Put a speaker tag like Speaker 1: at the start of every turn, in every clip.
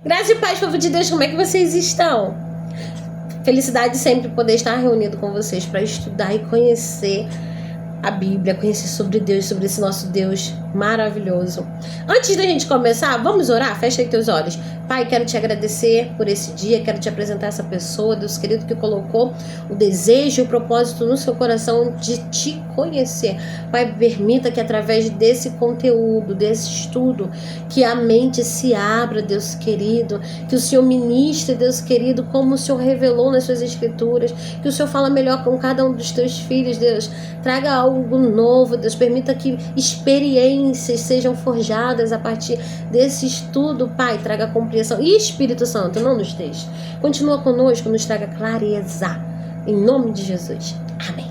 Speaker 1: Graça e paz, povo de Deus, como é que vocês estão? Felicidade sempre poder estar reunido com vocês para estudar e conhecer a Bíblia, conhecer sobre Deus, sobre esse nosso Deus maravilhoso. Antes da gente começar, vamos orar? Fecha aí teus olhos. Pai, quero te agradecer por esse dia, quero te apresentar essa pessoa, Deus querido, que colocou o desejo e o propósito no seu coração de te conhecer. Pai, permita que através desse conteúdo, desse estudo, que a mente se abra, Deus querido, que o Senhor ministre, Deus querido, como o Senhor revelou nas suas escrituras, que o Senhor fala melhor com cada um dos teus filhos, Deus. Traga algo novo, Deus, permita que experiências sejam forjadas a partir desse estudo, Pai, traga compreensão. E Espírito Santo, não nos deixe. Continua conosco, nos traga clareza. Em nome de Jesus. Amém.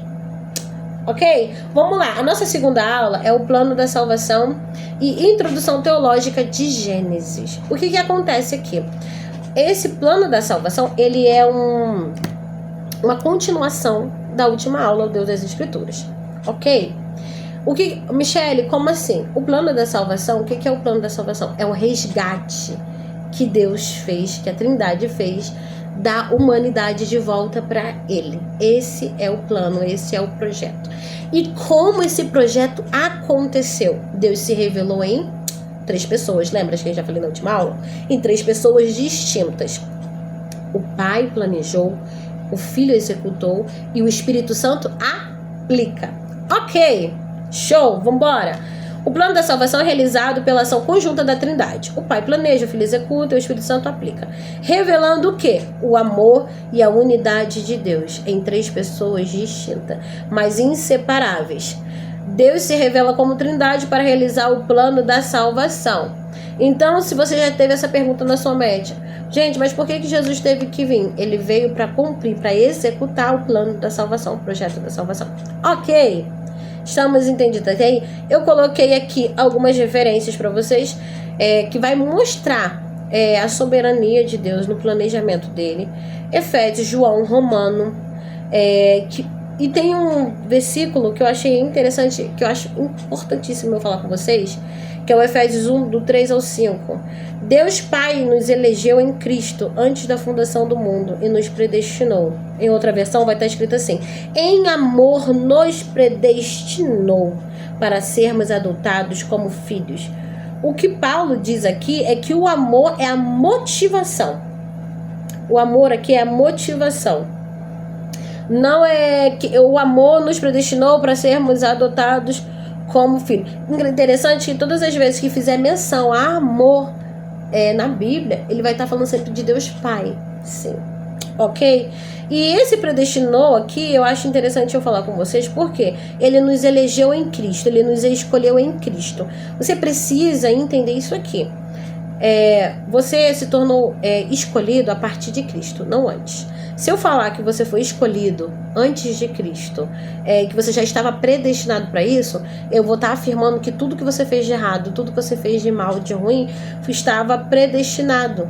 Speaker 1: Ok? Vamos lá. A nossa segunda aula é o plano da salvação e introdução teológica de Gênesis. O que acontece aqui? Esse plano da salvação, ele é uma continuação da última aula, o Deus das Escrituras. Ok? Michele, como assim? O plano da salvação, o que é o plano da salvação? É o resgate que Deus fez, que a Trindade fez, da humanidade de volta para Ele. Esse é o plano, esse é o projeto. E como esse projeto aconteceu? Deus se revelou em 3 pessoas, lembra que eu já falei na última aula? Em 3 pessoas distintas. O Pai planejou, o Filho executou e o Espírito Santo aplica. Ok, show, vambora! O plano da salvação é realizado pela ação conjunta da Trindade. O Pai planeja, o Filho executa e o Espírito Santo aplica. Revelando o quê? O amor e a unidade de Deus em 3 pessoas distintas, mas inseparáveis. Deus se revela como Trindade para realizar o plano da salvação. Então, se você já teve essa pergunta na sua mente, gente, mas por que Jesus teve que vir? Ele veio para cumprir, para executar o plano da salvação, o projeto da salvação. Ok. Estamos entendidos, ok? Eu coloquei aqui algumas referências para vocês que vai mostrar a soberania de Deus no planejamento dele. Efésios, João, Romano. E tem um versículo que eu achei interessante, que eu acho importantíssimo eu falar com vocês, que é o Efésios 1, do 3 ao 5. Deus Pai nos elegeu em Cristo antes da fundação do mundo e nos predestinou. Em outra versão vai estar escrito assim: em amor nos predestinou para sermos adotados como filhos. O que Paulo diz aqui é que o amor é a motivação. O amor aqui é a motivação. Não é que o amor nos predestinou para sermos adotados como filho. Interessante que todas as vezes que fizer menção a amor na Bíblia, ele vai estar falando sempre de Deus Pai. Sim. Ok? E esse predestinou aqui, eu acho interessante eu falar com vocês, porque ele nos elegeu em Cristo, ele nos escolheu em Cristo. Você precisa entender isso aqui. Você se tornou escolhido a partir de Cristo, não antes. Se eu falar que você foi escolhido antes de Cristo, que você já estava predestinado para isso, eu vou estar afirmando que tudo que você fez de errado, tudo que você fez de mal, de ruim, estava predestinado.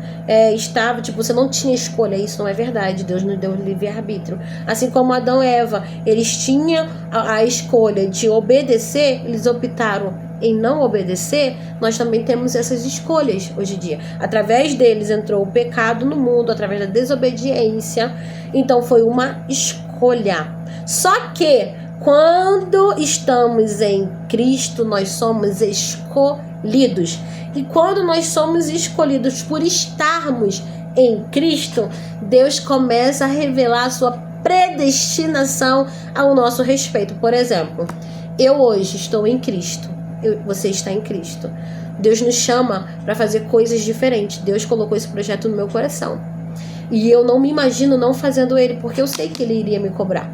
Speaker 1: Você não tinha escolha. Isso não é verdade. Deus nos deu livre-arbítrio. Assim como Adão e Eva, eles tinham a escolha de obedecer, eles optaram em não obedecer. Nós também temos essas escolhas hoje em dia. Através deles entrou o pecado no mundo, através da desobediência. Então foi uma escolha. Só que quando estamos em Cristo, nós somos escolhidos. E quando nós somos escolhidos por estarmos em Cristo, Deus começa a revelar a sua predestinação ao nosso respeito. Por exemplo, eu hoje estou em Cristo. Você está em Cristo. Deus nos chama para fazer coisas diferentes. Deus colocou esse projeto no meu coração. E eu não me imagino não fazendo ele, porque eu sei que ele iria me cobrar.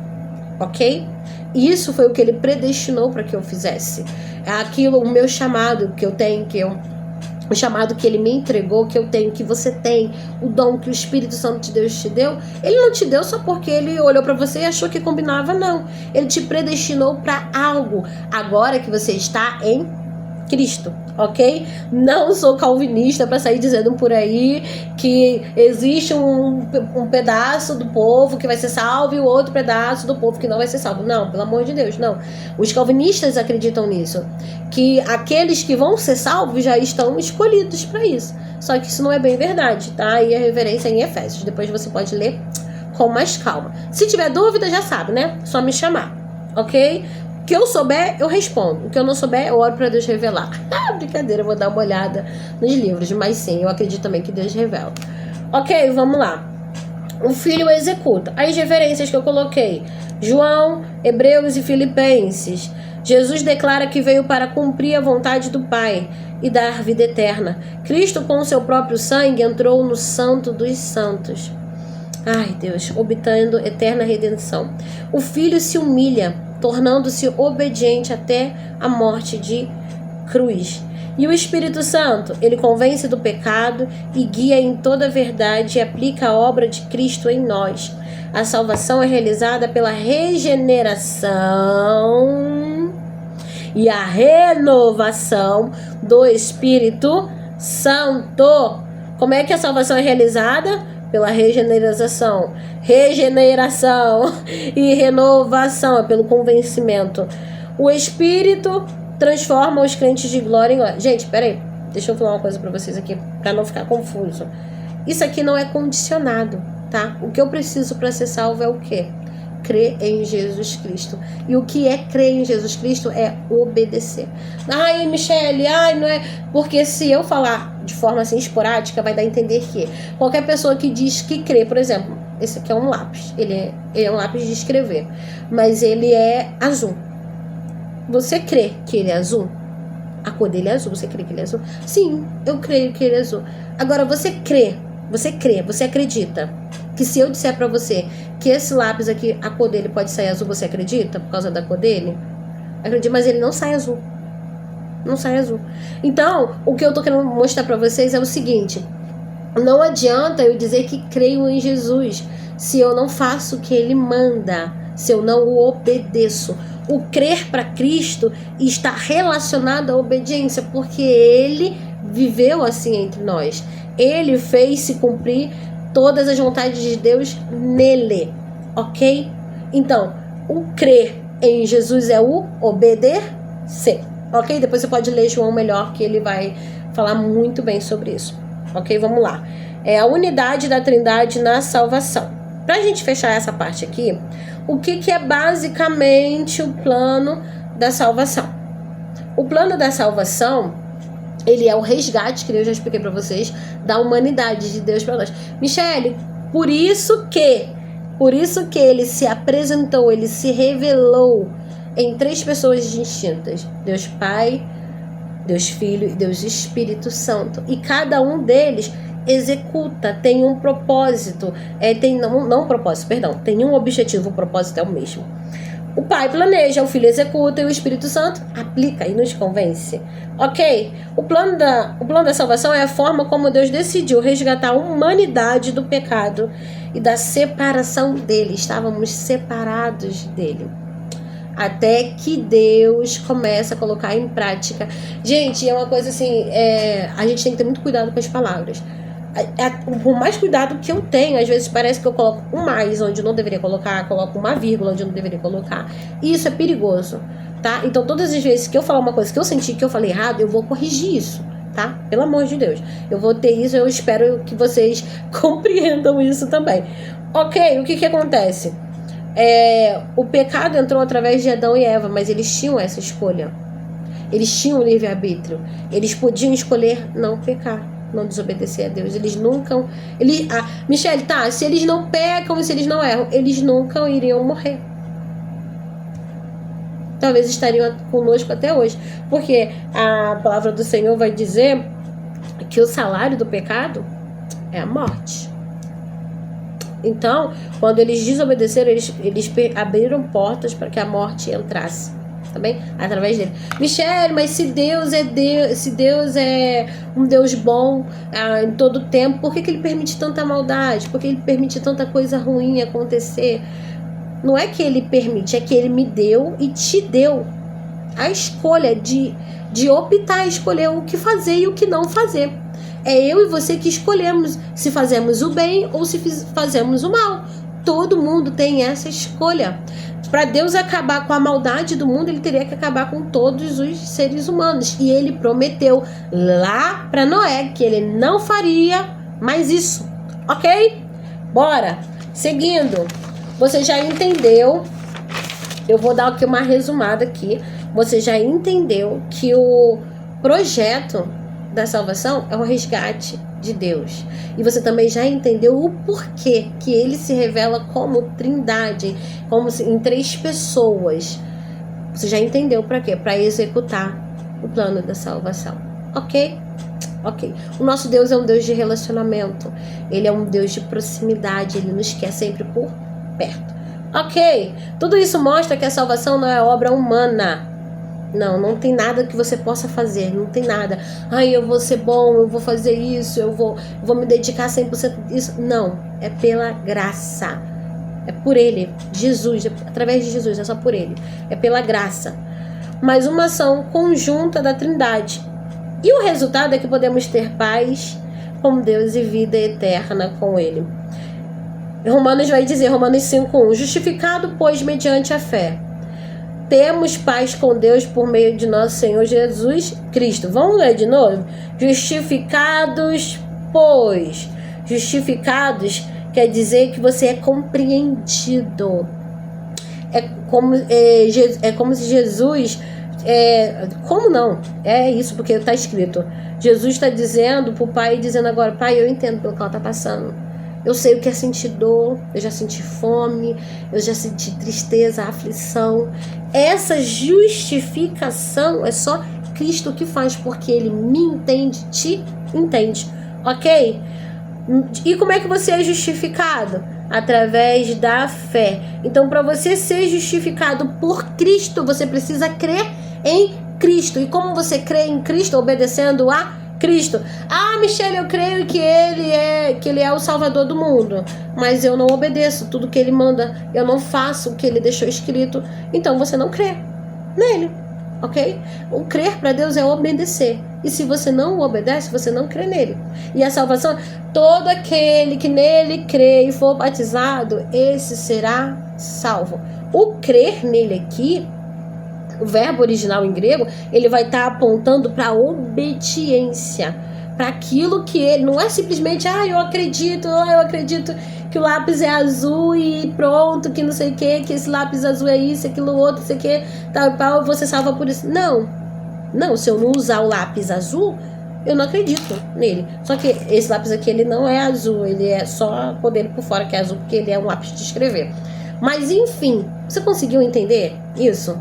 Speaker 1: Ok? E isso foi o que ele predestinou para que eu fizesse. Aquilo, o meu chamado que eu tenho, o chamado que ele me entregou, que eu tenho, que você tem, o dom que o Espírito Santo de Deus te deu, ele não te deu só porque ele olhou para você e achou que combinava, não. Ele te predestinou para algo. Agora que você está em Cristo, ok? Não sou calvinista para sair dizendo por aí que existe um pedaço do povo que vai ser salvo e o outro pedaço do povo que não vai ser salvo. Não, pelo amor de Deus, não. Os calvinistas acreditam nisso, que aqueles que vão ser salvos já estão escolhidos para isso. Só que isso não é bem verdade, tá? E a referência em Efésios. Depois você pode ler com mais calma. Se tiver dúvida, já sabe, né? Só me chamar, ok? O que eu souber, eu respondo. O que eu não souber, eu oro para Deus revelar. Brincadeira, eu vou dar uma olhada nos livros. Mas sim, eu acredito também que Deus revela. Ok, vamos lá. O filho executa. As referências que eu coloquei: João, Hebreus e Filipenses. Jesus declara que veio para cumprir a vontade do Pai e dar vida eterna. Cristo, com o seu próprio sangue, entrou no Santo dos Santos. Ai, Deus, obtendo eterna redenção. O filho se humilha, tornando-se obediente até a morte de cruz. E o Espírito Santo, ele convence do pecado e guia em toda a verdade e aplica a obra de Cristo em nós. A salvação é realizada pela regeneração e a renovação do Espírito Santo. Como é que a salvação é realizada? Pela regeneração e renovação, é pelo convencimento. O Espírito transforma os crentes de glória em glória. Gente, peraí, deixa eu falar uma coisa pra vocês aqui, pra não ficar confuso. Isso aqui não é condicionado, tá? O que eu preciso para ser salvo é o quê? Crer em Jesus Cristo. E o que é crer em Jesus Cristo é obedecer. Ai, Michele, não é... Porque se eu falar de forma assim esporádica, vai dar a entender que qualquer pessoa que diz que crê, por exemplo, esse aqui é um lápis. Ele é um lápis de escrever, mas ele é azul. Você crê que ele é azul? A cor dele é azul. Você crê que ele é azul? Sim, eu creio que ele é azul. Agora, você acredita que se eu disser pra você que esse lápis aqui, a cor dele pode sair azul, você acredita por causa da cor dele? Acredito, mas ele não sai azul. Não sai azul. Então, o que eu tô querendo mostrar pra vocês é o seguinte: não adianta eu dizer que creio em Jesus se eu não faço o que ele manda, se eu não o obedeço. O crer para Cristo está relacionado à obediência, porque ele viveu assim entre nós. Ele fez se cumprir todas as vontades de Deus nele, ok? Então, o crer em Jesus é o obedecer, ok? Depois você pode ler João melhor, que ele vai falar muito bem sobre isso, ok? Vamos lá. É a unidade da Trindade na salvação. Pra gente fechar essa parte aqui, o que é basicamente o plano da salvação? O plano da salvação, ele é o resgate, que eu já expliquei para vocês, da humanidade de Deus para nós. Michele, por isso que ele se apresentou, ele se revelou em 3 pessoas distintas: Deus Pai, Deus Filho e Deus Espírito Santo. E cada um deles executa, tem um propósito, tem um objetivo, o propósito é o mesmo. O Pai planeja, o Filho executa e o Espírito Santo aplica e nos convence. Ok? O plano da salvação é a forma como Deus decidiu resgatar a humanidade do pecado e da separação dele. Estávamos separados dele. Até que Deus começa a colocar em prática. Gente, é uma coisa assim, a gente tem que ter muito cuidado com as palavras. Por mais cuidado que eu tenho, às vezes parece que eu coloco um mais onde eu não deveria colocar, coloco uma vírgula onde eu não deveria colocar, e isso é perigoso, tá? Então todas as vezes que eu falar uma coisa que eu senti que eu falei errado, eu vou corrigir isso, tá? Pelo amor de Deus, eu vou ter isso, eu espero que vocês compreendam isso também. Ok, o que acontece? O pecado entrou através de Adão e Eva, mas eles tinham essa escolha, eles tinham livre-arbítrio, eles podiam escolher não pecar, não desobedecer a Deus. Eles nunca... Michele, tá, se eles não pecam e se eles não erram, eles nunca iriam morrer. Talvez estariam conosco até hoje. Porque a palavra do Senhor vai dizer que o salário do pecado é a morte. Então, quando eles desobedeceram, eles abriram portas para que a morte entrasse. Também através dele. Michele, mas se Deus é um Deus bom em todo tempo, por que ele permite tanta maldade? Por que ele permite tanta coisa ruim acontecer? Não é que ele permite, é que ele me deu e te deu a escolha de de optar, escolher o que fazer e o que não fazer. É eu e você que escolhemos se fazemos o bem ou se fazemos o mal. Todo mundo tem essa escolha. Para Deus acabar com a maldade do mundo, ele teria que acabar com todos os seres humanos. E ele prometeu lá para Noé que ele não faria mais isso. Ok? Bora! Seguindo, você já entendeu? Eu vou dar aqui uma resumada aqui. Você já entendeu que o projeto da salvação é o resgate de Deus. E você também já entendeu o porquê que ele se revela como trindade, como em 3 pessoas. Você já entendeu para quê? Para executar o plano da salvação. Ok? Ok. O nosso Deus é um Deus de relacionamento. Ele é um Deus de proximidade. Ele nos quer sempre por perto. Ok? Tudo isso mostra que a salvação não é obra humana. Não tem nada que você possa fazer, não tem nada. Ai, eu vou ser bom, eu vou fazer isso, eu vou me dedicar 100% disso. Não, é pela graça. É por Ele, Jesus, através de Jesus, é só por Ele. É pela graça. Mas uma ação conjunta da Trindade. E o resultado é que podemos ter paz com Deus e vida eterna com Ele. Romanos vai dizer, Romanos 5:1, justificado, pois, mediante a fé, temos paz com Deus por meio de nosso Senhor Jesus Cristo. Vamos ler de novo? Justificados, pois. Justificados quer dizer que você é compreendido. É como se Jesus... como não? É isso, porque está escrito. Jesus está dizendo para o Pai, dizendo agora, Pai, eu entendo pelo que ela está passando. Eu sei o que é sentir dor, eu já senti fome, eu já senti tristeza, aflição. Essa justificação é só Cristo que faz, porque Ele me entende, te entende, ok? E como é que você é justificado? Através da fé. Então, para você ser justificado por Cristo, você precisa crer em Cristo. E como você crê em Cristo? Obedecendo a Cristo. Ah, Michele, eu creio que ele é o Salvador do mundo, mas eu não obedeço tudo que ele manda, eu não faço o que ele deixou escrito, então você não crê nele, ok? O crer para Deus é obedecer, e se você não obedece, você não crê nele. E a salvação, todo aquele que nele crê e for batizado, esse será salvo. O crer nele aqui, o verbo original em grego, ele vai estar apontando para a obediência, para aquilo que ele, não é simplesmente, eu acredito que o lápis é azul e pronto, que não sei o que esse lápis azul é isso, aquilo outro, não sei o que, tal, você salva por isso. Não, se eu não usar o lápis azul, eu não acredito nele. Só que esse lápis aqui, ele não é azul, ele é só por dele por fora que é azul, porque ele é um lápis de escrever. Mas enfim, você conseguiu entender isso?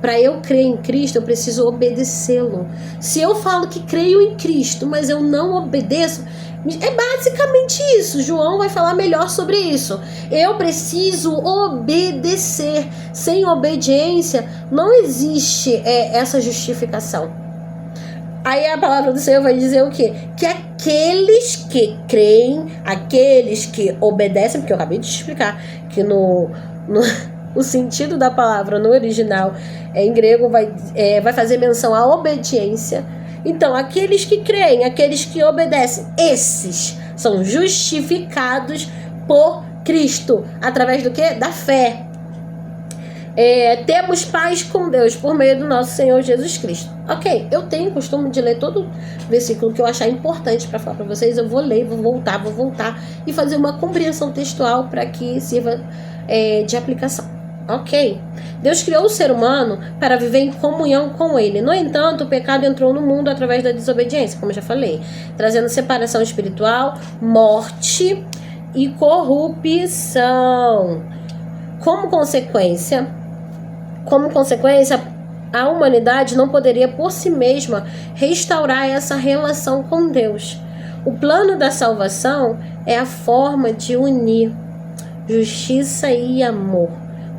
Speaker 1: Para eu crer em Cristo, eu preciso obedecê-lo. Se eu falo que creio em Cristo, mas eu não obedeço, é basicamente isso. João vai falar melhor sobre isso. Eu preciso obedecer. Sem obediência, não existe essa justificação. Aí a palavra do Senhor vai dizer o quê? Que aqueles que creem, aqueles que obedecem, porque eu acabei de explicar que o sentido da palavra no original em grego vai fazer menção à obediência. Então, aqueles que creem, aqueles que obedecem, esses são justificados por Cristo. Através do quê? Da fé. Temos paz com Deus por meio do nosso Senhor Jesus Cristo. Ok, eu tenho o costume de ler todo versículo que eu achar importante para falar para vocês. Eu vou ler, vou voltar e fazer uma compreensão textual para que sirva de aplicação. Ok? Deus criou o ser humano para viver em comunhão com Ele. No entanto, o pecado entrou no mundo através da desobediência, como eu já falei, trazendo separação espiritual, morte e corrupção. Como consequência, a humanidade não poderia por si mesma restaurar essa relação com Deus. O plano da salvação é a forma de unir justiça e amor,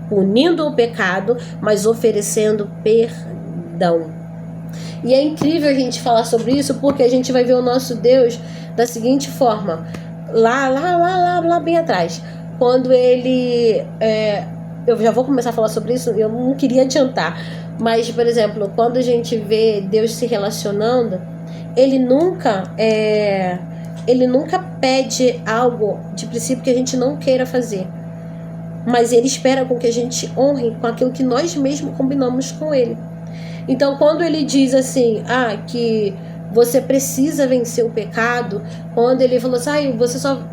Speaker 1: punindo o pecado, mas oferecendo perdão. E é incrível a gente falar sobre isso, porque a gente vai ver o nosso Deus da seguinte forma, lá bem atrás, quando ele... eu já vou começar a falar sobre isso, eu não queria adiantar, Mas, por exemplo, quando a gente vê Deus se relacionando, Ele nunca pede algo de princípio que a gente não queira fazer. Mas Ele espera com que a gente honre com aquilo que nós mesmos combinamos com Ele. Então, quando Ele diz assim, que você precisa vencer o pecado, quando Ele falou assim,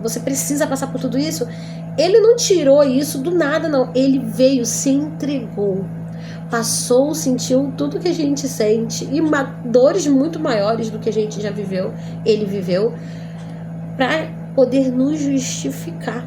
Speaker 1: você precisa passar por tudo isso, Ele não tirou isso do nada, não. Ele veio, se entregou, passou, sentiu tudo que a gente sente e dores muito maiores do que a gente já viveu. Ele viveu para poder nos justificar.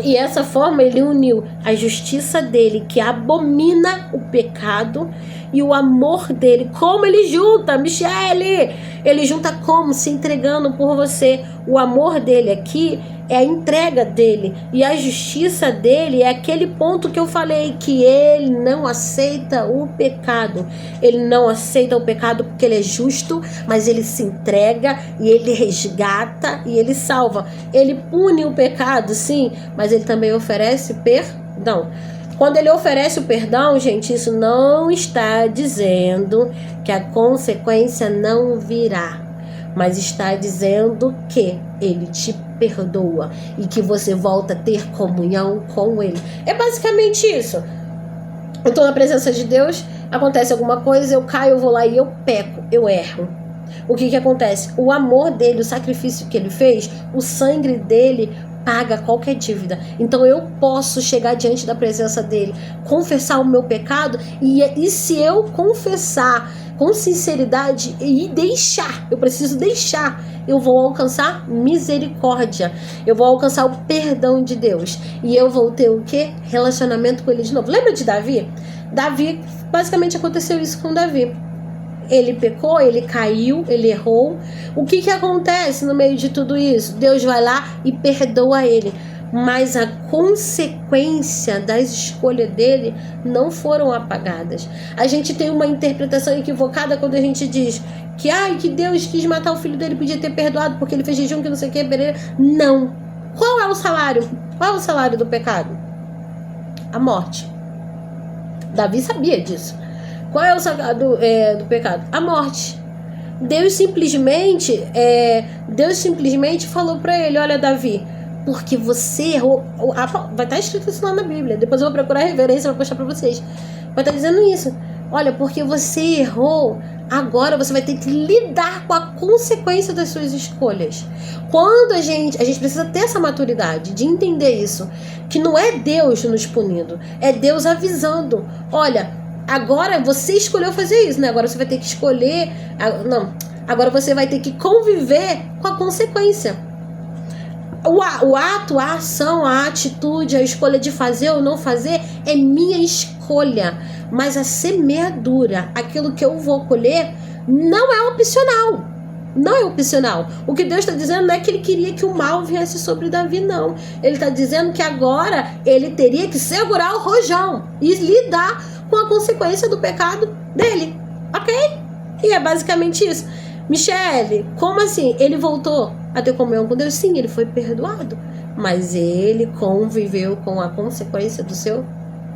Speaker 1: E essa forma Ele uniu a justiça dele, que abomina o pecado, e o amor dele. Como Ele junta, Michele? Ele junta como? Se entregando por você. O amor dele aqui é a entrega dele, e a justiça dele é aquele ponto que eu falei, que Ele não aceita o pecado. Ele não aceita o pecado porque Ele é justo, mas Ele se entrega e Ele resgata e Ele salva. Ele pune o pecado, sim, mas Ele também oferece perdão. Quando Ele oferece o perdão, gente, isso não está dizendo que a consequência não virá, mas está dizendo que Ele te perdoa e que você volta a ter comunhão com Ele. É basicamente isso. Eu estou na presença de Deus, acontece alguma coisa, eu caio, eu vou lá e eu peco, eu erro. O que acontece? O amor dele, o sacrifício que Ele fez, o sangue dele paga qualquer dívida. Então eu posso chegar diante da presença dele, confessar o meu pecado, e se eu confessar com sinceridade e deixar, eu preciso deixar, eu vou alcançar misericórdia, eu vou alcançar o perdão de Deus, e eu vou ter o quê? Relacionamento com Ele de novo. Lembra de Davi? Davi, basicamente aconteceu isso com Davi. Ele pecou, ele caiu, ele errou. O que acontece no meio de tudo isso? Deus vai lá e perdoa ele. Mas a consequência das escolhas dele não foram apagadas. A gente tem uma interpretação equivocada quando a gente diz que Deus quis matar o filho dele, podia ter perdoado porque ele fez jejum, que não sei o que, beleza. Não. Qual é o salário? Qual é o salário do pecado? A morte. Davi sabia disso. Qual é o salário do pecado? A morte. Deus simplesmente falou para ele, olha, Davi, porque você errou. Vai estar escrito isso lá na Bíblia. Depois eu vou procurar a referência para postar para vocês. Vai estar dizendo isso. Olha, porque você errou, agora você vai ter que lidar com a consequência das suas escolhas. Quando a gente precisa ter essa maturidade de entender isso, que não é Deus nos punindo, é Deus avisando. Olha, agora você escolheu fazer isso, né? Agora você vai ter que escolher. Não. Agora você vai ter que conviver com a consequência. O ato, a ação, a atitude, a escolha de fazer ou não fazer é minha escolha. Mas a semeadura, aquilo que eu vou colher, não é opcional. Não é opcional. O que Deus está dizendo não é que Ele queria que o mal viesse sobre Davi, não. Ele está dizendo que agora ele teria que segurar o rojão e lidar com a consequência do pecado dele. Ok? E é basicamente isso. Michele, como assim? Ele voltou a ter comunhão com Deus? Sim, ele foi perdoado. Mas ele conviveu com a consequência do seu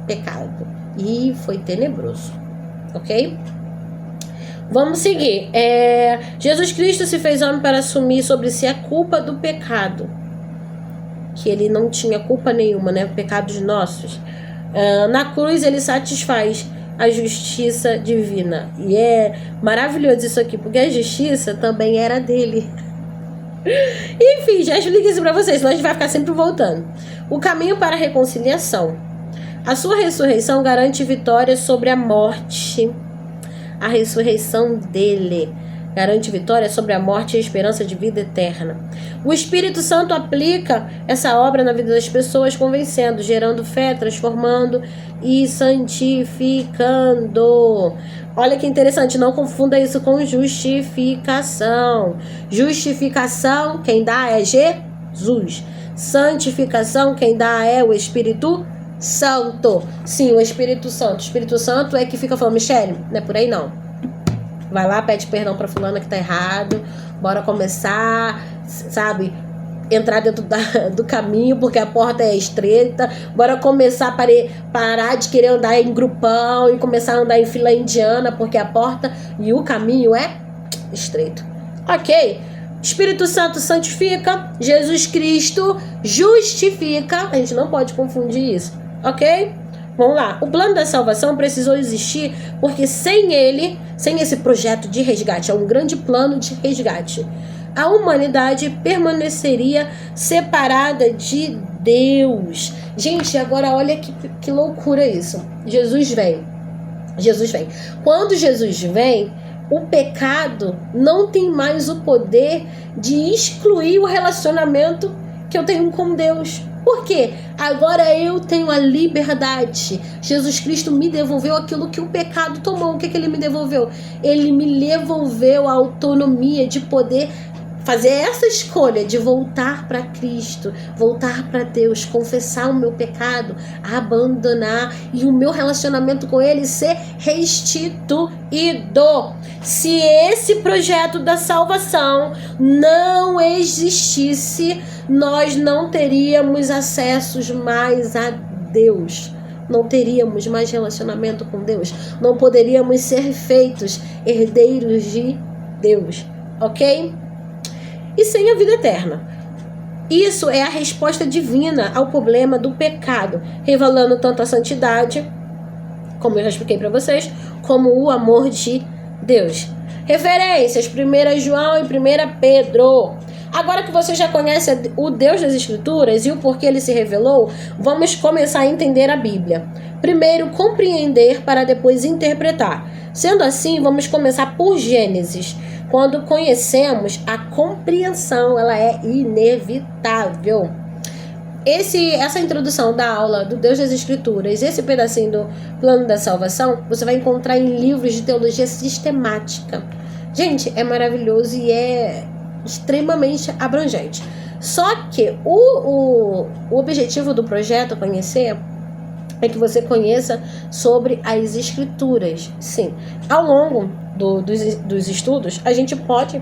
Speaker 1: pecado. E foi tenebroso. Ok? Vamos seguir. Jesus Cristo se fez homem para assumir sobre si a culpa do pecado. Que ele não tinha culpa nenhuma, né? Pecados nossos. Na cruz ele satisfaz a justiça divina. E é maravilhoso isso aqui, porque a justiça também era dele. Enfim, já expliquei isso pra vocês, senão a gente vai ficar sempre voltando. O caminho para a reconciliação. A sua ressurreição garante vitória sobre a morte. A ressurreição dele garante vitória sobre a morte e a esperança de vida eterna. O Espírito Santo aplica essa obra na vida das pessoas, convencendo, gerando fé, transformando e santificando. Olha que interessante, não confunda isso com justificação. Justificação, quem dá é Jesus. Santificação, quem dá é o Espírito Santo. Sim, o Espírito Santo. O Espírito Santo é que fica falando, Michele, não é por aí não. Vai lá, pede perdão pra fulana que tá errado. Bora começar, sabe? entrar dentro do caminho, porque a porta é estreita. Bora começar a parar de querer andar em grupão e começar a andar em fila indiana, porque a porta e o caminho é estreito. Ok? Espírito Santo santifica, Jesus Cristo justifica. A gente não pode confundir isso, ok? Vamos lá. O plano da salvação precisou existir porque sem ele, sem esse projeto de resgate, é um grande plano de resgate, a humanidade permaneceria separada de Deus. Gente, agora olha que loucura isso. Jesus vem. Quando Jesus vem, o pecado não tem mais o poder de excluir o relacionamento que eu tenho com Deus. Por quê? Agora eu tenho a liberdade. Jesus Cristo me devolveu aquilo que o pecado tomou. O que ele me devolveu? Ele me devolveu a autonomia de poder fazer essa escolha de voltar para Cristo, voltar para Deus, confessar o meu pecado, abandonar e o meu relacionamento com Ele ser restituído. Se esse projeto da salvação não existisse, nós não teríamos acessos mais a Deus. Não teríamos mais relacionamento com Deus. Não poderíamos ser feitos herdeiros de Deus. Ok? E sem a vida eterna. Isso é a resposta divina ao problema do pecado, revelando tanto a santidade, como eu já expliquei para vocês, como o amor de Deus. Referências: 1 João e 1 Pedro. Agora que você já conhece o Deus das Escrituras e o porquê ele se revelou, vamos começar a entender a Bíblia. Primeiro, compreender para depois interpretar. Sendo assim, vamos começar por Gênesis. Quando conhecemos, a compreensão ela é inevitável. Essa introdução da aula do Deus das Escrituras, esse pedacinho do plano da salvação, você vai encontrar em livros de teologia sistemática. Gente, é maravilhoso e é extremamente abrangente. Só que o objetivo do projeto Conhecer é que você conheça sobre as Escrituras. Sim, ao longo dos estudos, a gente pode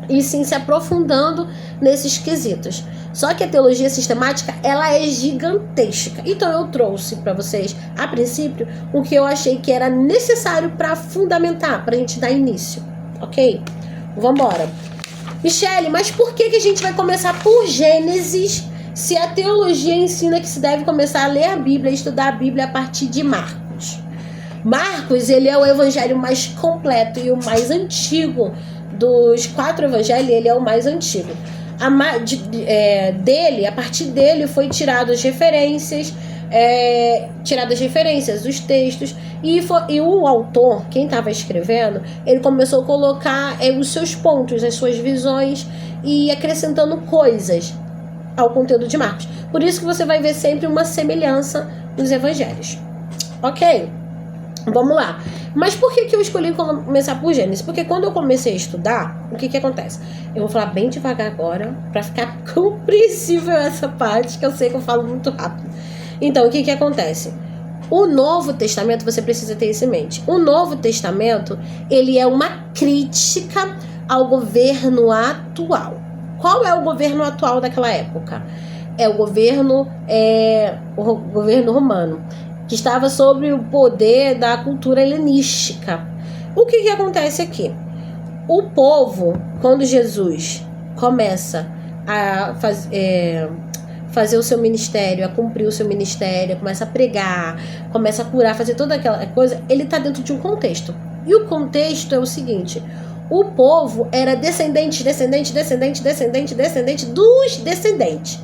Speaker 1: ir sim se aprofundando nesses quesitos. Só que a teologia sistemática, ela é gigantesca. Então eu trouxe para vocês, a princípio, o que eu achei que era necessário para fundamentar, para a gente dar início. Ok? Vamos embora. Michele, mas por que a gente vai começar por Gênesis se a teologia ensina que se deve começar a ler a Bíblia e estudar a Bíblia a partir de Marcos? Marcos, ele é o evangelho mais completo e o mais antigo dos 4 evangelhos, ele é o mais antigo. A partir dele foi tiradas as referências, os textos, e o autor, quem estava escrevendo, ele começou a colocar os seus pontos, as suas visões e acrescentando coisas ao conteúdo de Marcos. Por isso que você vai ver sempre uma semelhança nos evangelhos. Ok? Vamos lá. Mas por que eu escolhi começar por Gênesis? Porque quando eu comecei a estudar, o que acontece? Eu vou falar bem devagar agora, para ficar compreensível essa parte, que eu sei que eu falo muito rápido. Então, o que acontece? O Novo Testamento, você precisa ter isso em mente. O Novo Testamento, ele é uma crítica ao governo atual. Qual é o governo atual daquela época? É o governo romano, que estava sob o poder da cultura helenística. O que acontece aqui? O povo, quando Jesus começa a fazer o seu ministério, a cumprir o seu ministério, começa a pregar, começa a curar, fazer toda aquela coisa, ele está dentro de um contexto. E o contexto é o seguinte: o povo era descendente dos descendentes.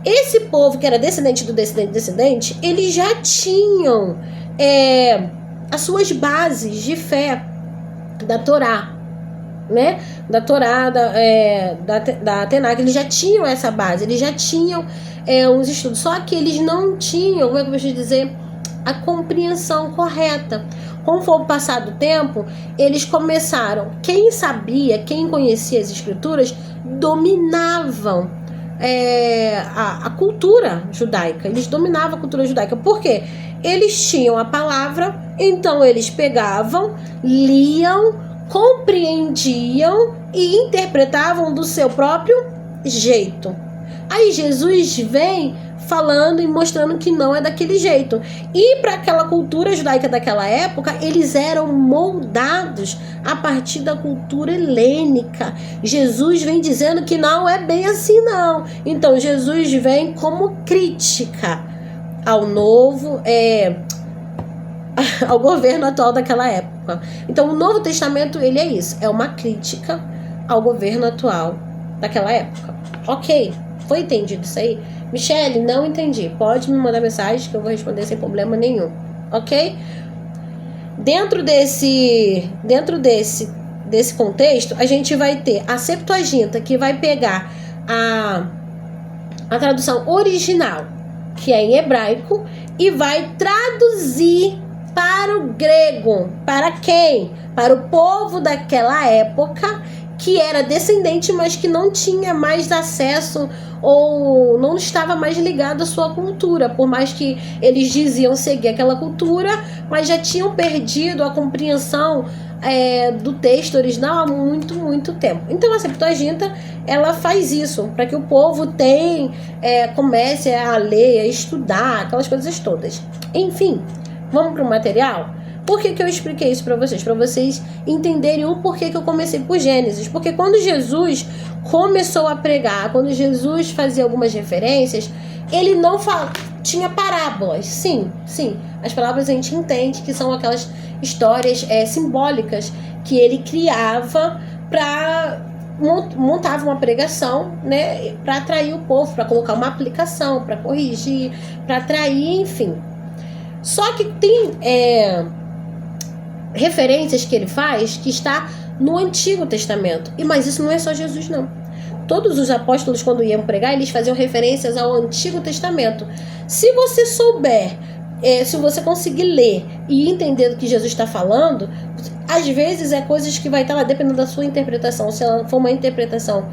Speaker 1: Esse povo que era descendente do descendente, eles já tinham as suas bases de fé da Torá, né? Da Torá, da Tanakh, eles já tinham essa base, eles já tinham uns estudos, só que eles não tinham, como é que eu vou te dizer, a compreensão correta. Conforme o passar do tempo, eles começaram, quem sabia, quem conhecia as escrituras, dominavam a cultura judaica. Eles dominavam a cultura judaica. Por quê? Eles tinham a palavra, então eles pegavam, liam, compreendiam e interpretavam do seu próprio jeito. Aí Jesus vem falando e mostrando que não é daquele jeito. E para aquela cultura judaica daquela época, eles eram moldados a partir da cultura helênica. Jesus vem dizendo que não é bem assim, não. Então Jesus vem como crítica ao novo, ao governo atual daquela época. Então o Novo Testamento, ele é isso, é uma crítica ao governo atual daquela época. Ok? Foi entendido isso aí? Michele, não entendi. Pode me mandar mensagem que eu vou responder sem problema nenhum. Ok? Dentro desse contexto, a gente vai ter a Septuaginta, que vai pegar a tradução original, que é em hebraico, e vai traduzir para o grego. Para quem? Para o povo daquela época, que era descendente, mas que não tinha mais acesso ou não estava mais ligado à sua cultura, por mais que eles diziam seguir aquela cultura, mas já tinham perdido a compreensão do texto original há muito, muito tempo. Então a Septuaginta, ela faz isso, para que o povo comece a ler, a estudar, aquelas coisas todas. Enfim, vamos para o material? Por que eu expliquei isso para vocês? Para vocês entenderem o porquê que eu comecei por Gênesis. Porque quando Jesus começou a pregar, quando Jesus fazia algumas referências, ele não tinha parábolas. Sim. As palavras a gente entende que são aquelas histórias simbólicas que ele criava para montava uma pregação, né, para atrair o povo, para colocar uma aplicação, para corrigir, para atrair, enfim. Só que tem referências que ele faz que está no Antigo Testamento. Mas isso não é só Jesus, não. Todos os apóstolos, quando iam pregar, eles faziam referências ao Antigo Testamento. Se você souber, se você conseguir ler e entender do que Jesus está falando, às vezes coisas que vai estar lá, dependendo da sua interpretação. Se ela for uma interpretação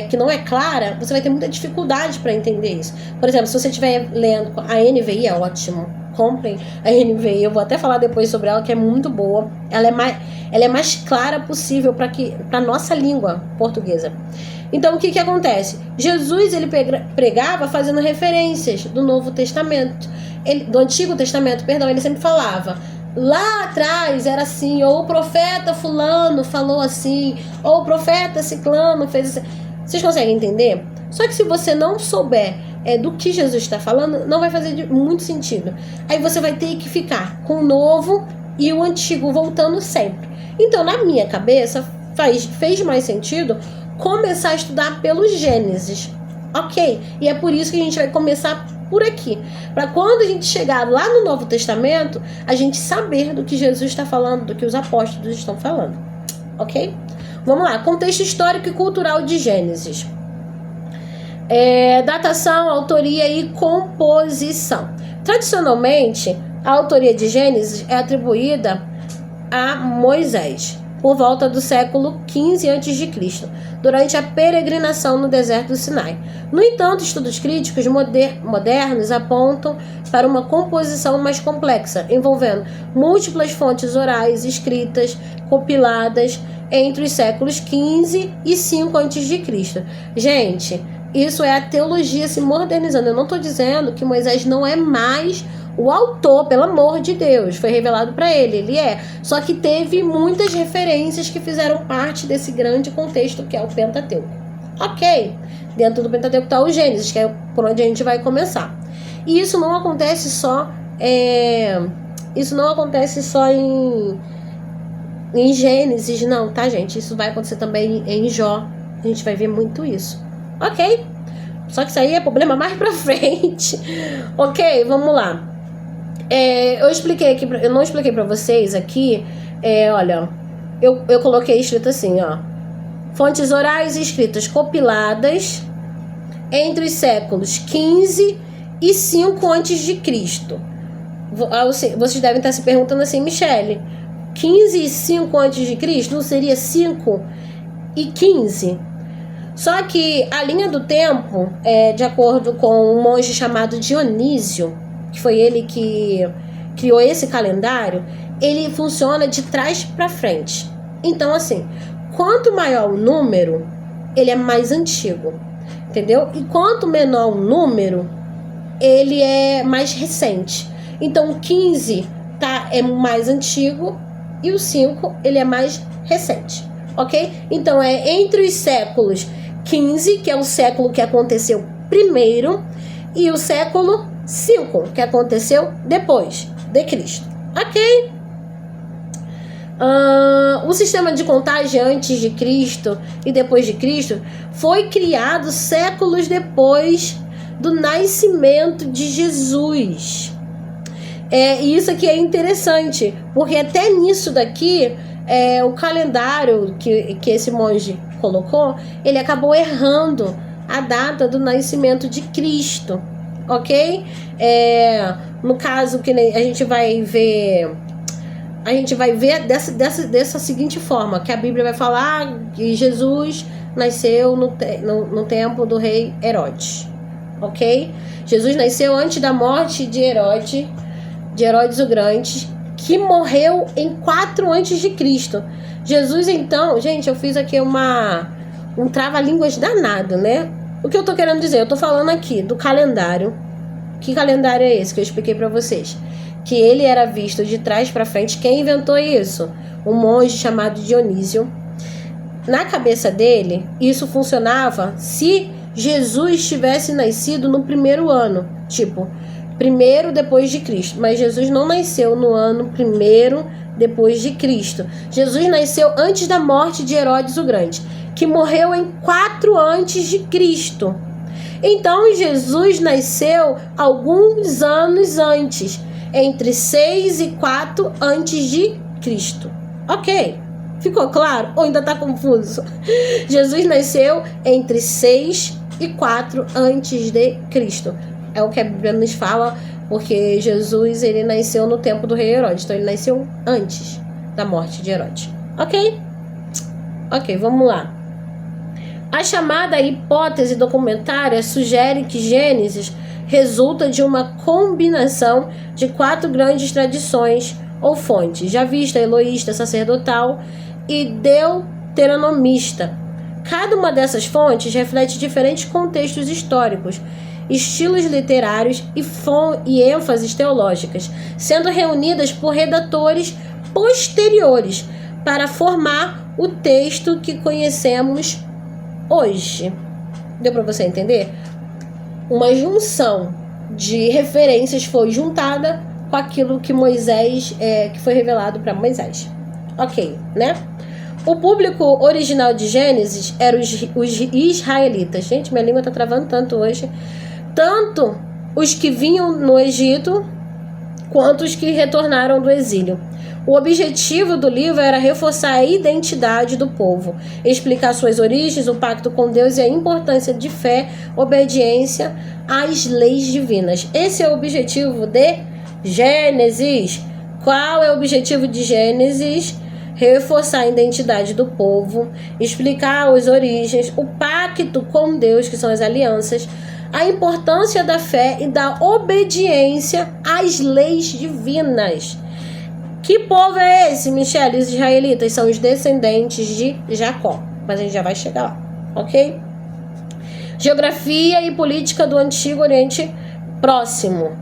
Speaker 1: que não é clara, você vai ter muita dificuldade para entender isso. Por exemplo, se você estiver lendo a NVI, é ótimo. Comprem a NVI, eu vou até falar depois sobre ela, que é muito boa. Ela é mais clara possível para nossa língua portuguesa. Então o que acontece? Jesus, ele pregava fazendo referências do Novo Testamento, do Antigo Testamento, perdão. Ele sempre falava: lá atrás era assim, ou o profeta fulano falou assim, ou o profeta ciclano fez assim. Vocês conseguem entender? Só que se você não souber do que Jesus está falando, não vai fazer muito sentido. Aí você vai ter que ficar com o novo e o antigo voltando sempre. Então, na minha cabeça, fez mais sentido começar a estudar pelo Gênesis. Ok? E é por isso que a gente vai começar por aqui. Para quando a gente chegar lá no Novo Testamento, a gente saber do que Jesus está falando, do que os apóstolos estão falando. Ok? Vamos lá. Contexto histórico e cultural de Gênesis. Datação, autoria e composição. Tradicionalmente, a autoria de Gênesis é atribuída a Moisés, por volta do século XV a.C., durante a peregrinação no deserto do Sinai. No entanto, estudos críticos modernos apontam para uma composição mais complexa, envolvendo múltiplas fontes orais escritas, compiladas entre os séculos XV e V a.C. Gente, isso é a teologia se modernizando. Eu não estou dizendo que Moisés não é mais o autor, pelo amor de Deus. Foi revelado para ele é. Só que teve muitas referências que fizeram parte desse grande contexto que é o Pentateuco. Ok, dentro do Pentateuco está o Gênesis, que é por onde a gente vai começar. E isso não acontece só em Gênesis, não, tá, gente? Isso vai acontecer também em Jó. A gente vai ver muito isso. Ok? Só que isso aí é problema mais pra frente. Ok, vamos lá. Eu expliquei aqui, eu não expliquei pra vocês aqui. Olha, eu coloquei escrito assim, ó. Fontes orais escritas compiladas entre os séculos XV e V a.C. Vocês devem estar se perguntando assim: Michele, 15 e 5 a.C. não seria 5 e 15? Só que a linha do tempo, de acordo com um monge chamado Dionísio, que foi ele que criou esse calendário, ele funciona de trás para frente. Então, assim, quanto maior o número, ele é mais antigo, entendeu? E quanto menor o número, ele é mais recente. Então o 15 é mais antigo e o 5 ele é mais recente, ok? Então é entre os séculos 15, que é o século que aconteceu primeiro, e o século 5, que aconteceu depois de Cristo, ok? O sistema de contagem antes de Cristo e depois de Cristo foi criado séculos depois do nascimento de Jesus. E isso aqui é interessante, porque até nisso daqui, o calendário que esse monge colocou, ele acabou errando a data do nascimento de Cristo, ok? No caso, que a gente vai ver dessa seguinte forma, que a Bíblia vai falar que Jesus nasceu no tempo do rei Herodes, ok? Jesus nasceu antes da morte de Herodes o Grande, que morreu em 4 antes de Cristo. Jesus, então, gente, eu fiz aqui um trava-línguas danado, né? O que eu tô querendo dizer? Eu tô falando aqui do calendário. Que calendário é esse que eu expliquei pra vocês? Que ele era visto de trás para frente. Quem inventou isso? Um monge chamado Dionísio. Na cabeça dele, isso funcionava se Jesus tivesse nascido no primeiro ano, tipo, primeiro depois de Cristo. Mas Jesus não nasceu no ano primeiro depois de Cristo. Jesus nasceu antes da morte de Herodes o Grande, que morreu em 4 antes de Cristo. Então Jesus nasceu alguns anos antes, entre 6 e 4 antes de Cristo. Ok? Ficou claro? Ou ainda está confuso? Jesus nasceu entre 6 e 4 antes de Cristo. É o que a Bíblia nos fala, porque Jesus ele nasceu no tempo do rei Herodes. Então ele nasceu antes da morte de Herodes. Ok? Ok, vamos lá. A chamada hipótese documentária sugere que Gênesis resulta de uma combinação de 4 grandes tradições ou fontes: javista, eloísta, sacerdotal e deuteronomista. Cada uma dessas fontes reflete diferentes contextos históricos, estilos literários e ênfases teológicas, sendo reunidas por redatores posteriores para formar o texto que conhecemos hoje. Deu para você entender? Uma junção de referências foi juntada com aquilo que que foi revelado para Moisés. Ok, né? O público original de Gênesis eram os israelitas. Gente, minha língua tá travando tanto hoje. Tanto os que vinham no Egito, quanto os que retornaram do exílio. O objetivo do livro era reforçar a identidade do povo, explicar suas origens, o pacto com Deus e a importância de fé, obediência às leis divinas. Esse é o objetivo de Gênesis. Qual é o objetivo de Gênesis? Reforçar a identidade do povo, explicar as origens, o pacto com Deus, que são as alianças, a importância da fé e da obediência às leis divinas. Que povo é esse, Michele? Os israelitas são os descendentes de Jacó. Mas a gente já vai chegar lá, ok? Geografia e política do Antigo Oriente Próximo.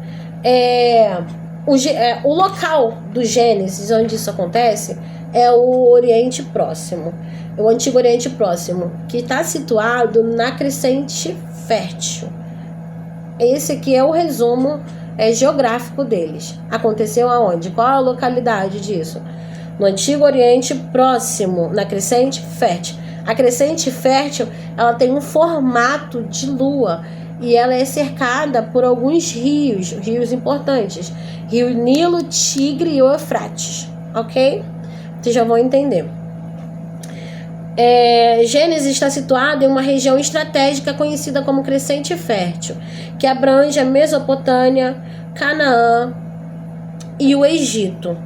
Speaker 1: O local do Gênesis, onde isso acontece, é o Oriente Próximo. O Antigo Oriente Próximo, que está situado na Crescente Fértil. Esse aqui é o resumo geográfico deles. Aconteceu aonde? Qual a localidade disso? No Antigo Oriente Próximo, na Crescente Fértil. A Crescente Fértil, ela tem um formato de lua e ela é cercada por alguns rios importantes. Rio Nilo, Tigre e Eufrates, ok? Vocês já vão entender. Gênesis está situado em uma região estratégica conhecida como Crescente Fértil, que abrange a Mesopotâmia, Canaã e o Egito.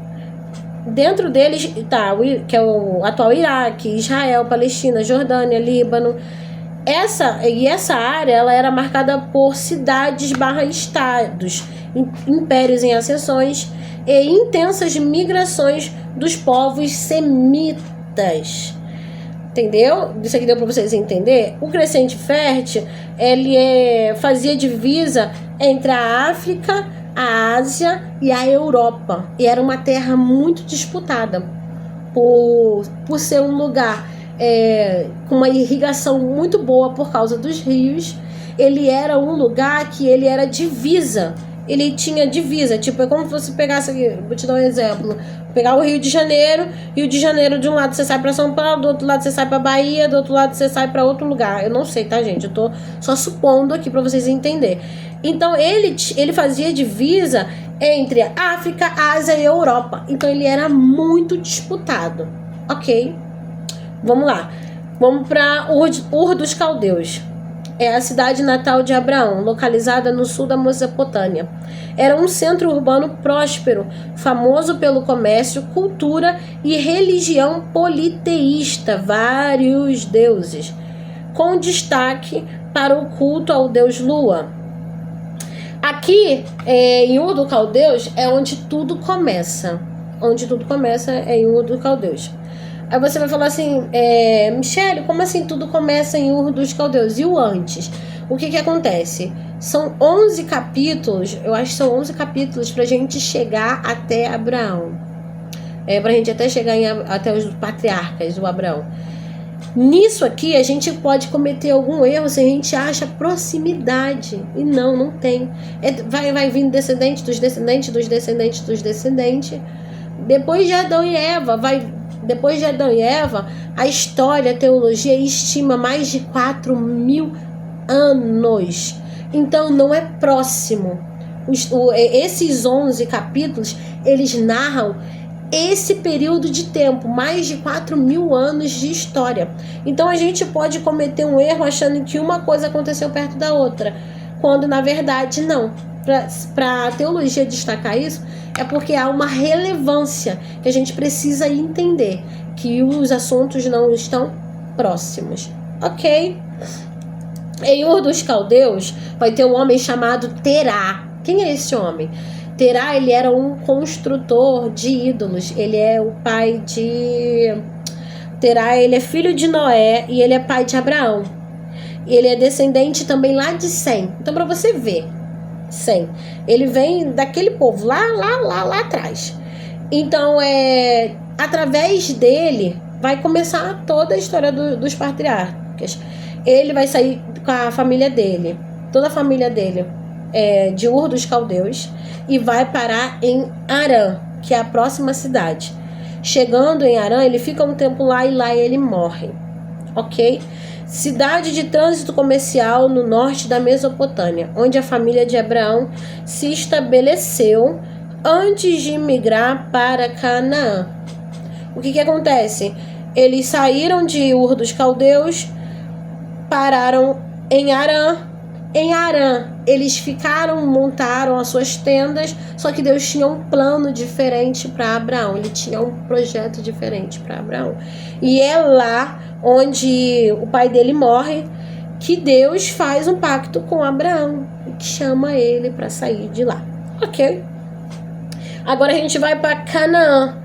Speaker 1: Dentro deles está que é o atual Iraque, Israel, Palestina, Jordânia, Líbano. Essa área ela era marcada por cidades/estados, impérios em ascensões e intensas migrações dos povos semitas. Entendeu? Isso aqui deu para vocês entender? O crescente fértil, ele fazia divisa entre a África, a Ásia e a Europa. E era uma terra muito disputada por ser um lugar com uma irrigação muito boa por causa dos rios. Ele era um lugar que ele era divisa. Ele tinha divisa, tipo, é como se você pegasse aqui, vou te dar um exemplo, pegar o Rio de Janeiro de um lado você sai para São Paulo, do outro lado você sai para Bahia, do outro lado você sai para outro lugar. Eu não sei, tá, gente? Eu tô só supondo aqui para vocês entenderem. Então ele fazia divisa entre África, Ásia e Europa. Então ele era muito disputado, ok? Vamos lá, vamos para Ur dos Caldeus. É a cidade natal de Abraão, localizada no sul da Mesopotâmia. Era um centro urbano próspero, famoso pelo comércio, cultura e religião politeísta, vários deuses, com destaque para o culto ao deus Lua. Aqui, em Ur dos Caldeus, é onde tudo começa. Onde tudo começa é em Ur dos Caldeus. Aí você vai falar assim, Michele, como assim tudo começa em Ur dos Caldeus? E o antes? O que acontece? São 11 capítulos, eu acho que são 11 capítulos pra gente chegar até Abraão. Pra gente até chegar até os patriarcas do Abraão. Nisso aqui, a gente pode cometer algum erro se a gente acha proximidade. E não tem. Vai vindo descendente dos descendentes, dos descendentes, dos descendentes. Depois de Adão e Eva, a história, a teologia estima mais de 4.000 anos. Então não é próximo. Esses 11 capítulos, eles narram esse período de tempo, mais de 4.000 anos de história. Então a gente pode cometer um erro achando que uma coisa aconteceu perto da outra, quando na verdade não. Para a teologia destacar isso, é porque há uma relevância que a gente precisa entender, que os assuntos não estão próximos, ok? Em Ur dos Caldeus vai ter um homem chamado Terá. Quem é esse homem? Terá, ele era um construtor de ídolos. Ele é o pai de... Terá, ele é filho de Noé e ele é pai de Abraão. E ele é descendente também lá de Sem. Então, para você ver, Sem, ele vem daquele povo lá atrás. Então, através dele vai começar toda a história dos patriarcas. Ele vai sair com a família dele, toda a família dele, de Ur dos Caldeus, e vai parar em Harã, que é a próxima cidade. Chegando em Harã, ele fica um tempo lá e lá ele morre, ok? Cidade de trânsito comercial no norte da Mesopotâmia, onde a família de Abraão se estabeleceu antes de migrar para Canaã. O que acontece? Eles saíram de Ur dos Caldeus, pararam em Harã. Em Harã, eles montaram as suas tendas, só que Deus tinha um plano diferente para Abraão. Ele tinha um projeto diferente para Abraão. E é lá onde o pai dele morre que Deus faz um pacto com Abraão e que chama ele para sair de lá. Ok? Agora a gente vai para Canaã,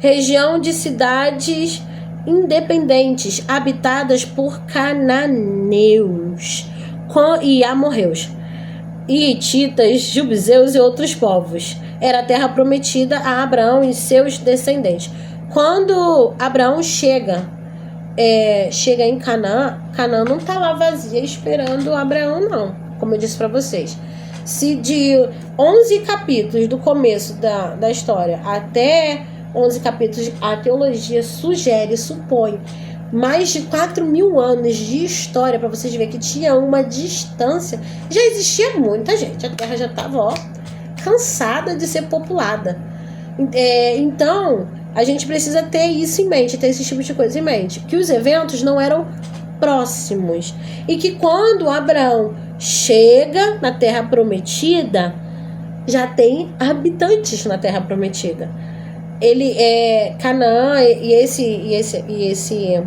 Speaker 1: região de cidades independentes, habitadas por cananeus e amorreus, e hititas, jebuseus e outros povos. Era a terra prometida a Abraão e seus descendentes. Quando Abraão chega em Canaã, Canaã não está lá vazia esperando Abraão, não. Como eu disse para vocês, se de 11 capítulos do começo da história até 11 capítulos, a teologia supõe mais de 4.000 anos de história, para vocês verem que tinha uma distância. Já existia muita gente, a terra já estava cansada de ser populada. Então a gente precisa ter isso em mente, ter esse tipo de coisa em mente, que os eventos não eram próximos, e que quando Abraão chega na terra prometida, já tem habitantes na terra prometida. Canaã e esse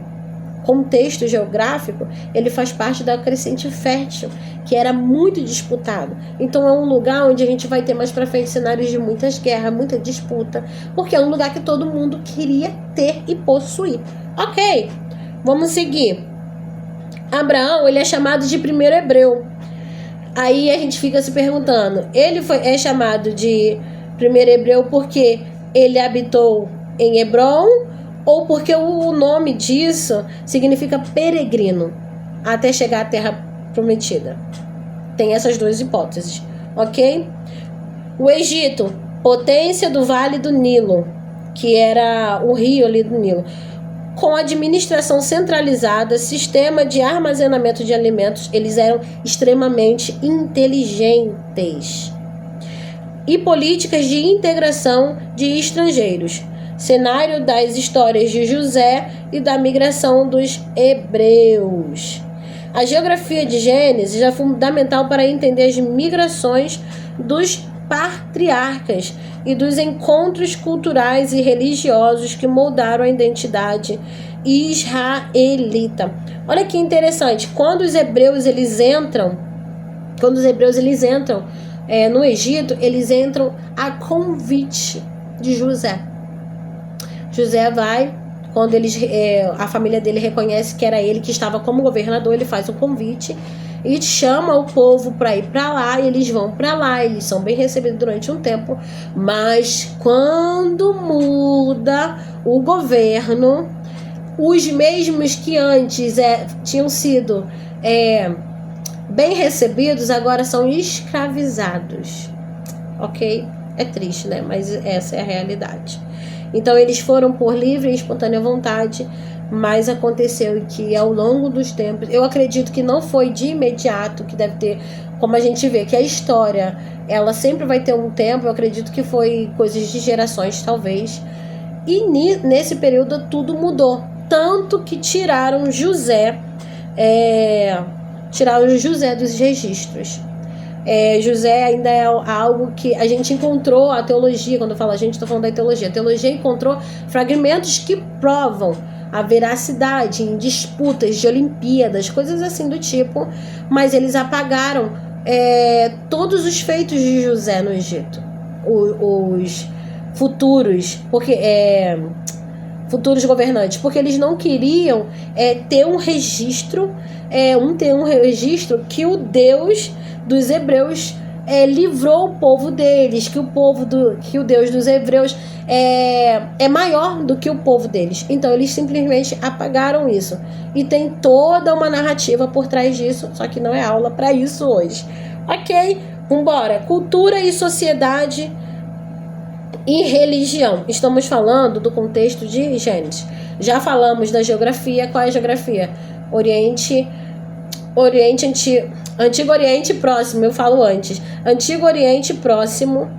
Speaker 1: contexto geográfico, ele faz parte da crescente fértil, que era muito disputado. Então é um lugar onde a gente vai ter mais pra frente cenários de muitas guerras, muita disputa, porque é um lugar que todo mundo queria ter e possuir. Ok, Vamos seguir. Abraão, ele é chamado de primeiro hebreu. Aí a gente fica se perguntando, é chamado de primeiro hebreu porque ele habitou em Hebrom ou porque o nome disso significa peregrino até chegar à terra prometida? Tem essas duas hipóteses, ok? O Egito, potência do Vale do Nilo, que era o rio ali do Nilo, com administração centralizada, sistema de armazenamento de alimentos, eles eram extremamente inteligentes. E políticas de integração de estrangeiros. Cenário das histórias de José e da migração dos hebreus. A geografia de Gênesis é fundamental para entender as migrações dos patriarcas e dos encontros culturais e religiosos que moldaram a identidade israelita. Olha que interessante, quando os hebreus eles entram no Egito, eles entram a convite de José. José vai, quando a família dele reconhece que era ele que estava como governador, ele faz um convite e chama o povo para ir para lá, e eles vão para lá, eles são bem recebidos durante um tempo, mas quando muda o governo, os mesmos que antes tinham sido bem recebidos, agora são escravizados, ok? É triste, né? Mas essa é a realidade. Então eles foram por livre e espontânea vontade, mas aconteceu que ao longo dos tempos, eu acredito que não foi de imediato, que deve ter, como a gente vê que a história, ela sempre vai ter um tempo, eu acredito que foi coisas de gerações talvez, e nesse período tudo mudou, tanto que tiraram José dos registros. José ainda é algo que a gente encontrou, a teologia, quando eu falo a gente, estou falando da teologia. A teologia encontrou fragmentos que provam a veracidade em disputas de Olimpíadas, coisas assim do tipo, mas eles apagaram todos os feitos de José no Egito, os futuros, futuros governantes, porque eles não queriam ter um registro, que o Deus dos hebreus livrou o povo deles, que o Deus dos hebreus é maior do que o povo deles. Então eles simplesmente apagaram isso. E tem toda uma narrativa por trás disso, só que não é aula para isso hoje. Ok, vambora. Cultura e sociedade e religião. Estamos falando do contexto de Gênesis. Já falamos da geografia. Qual é a geografia? Antigo Oriente Próximo, eu falo antes. Antigo Oriente Próximo,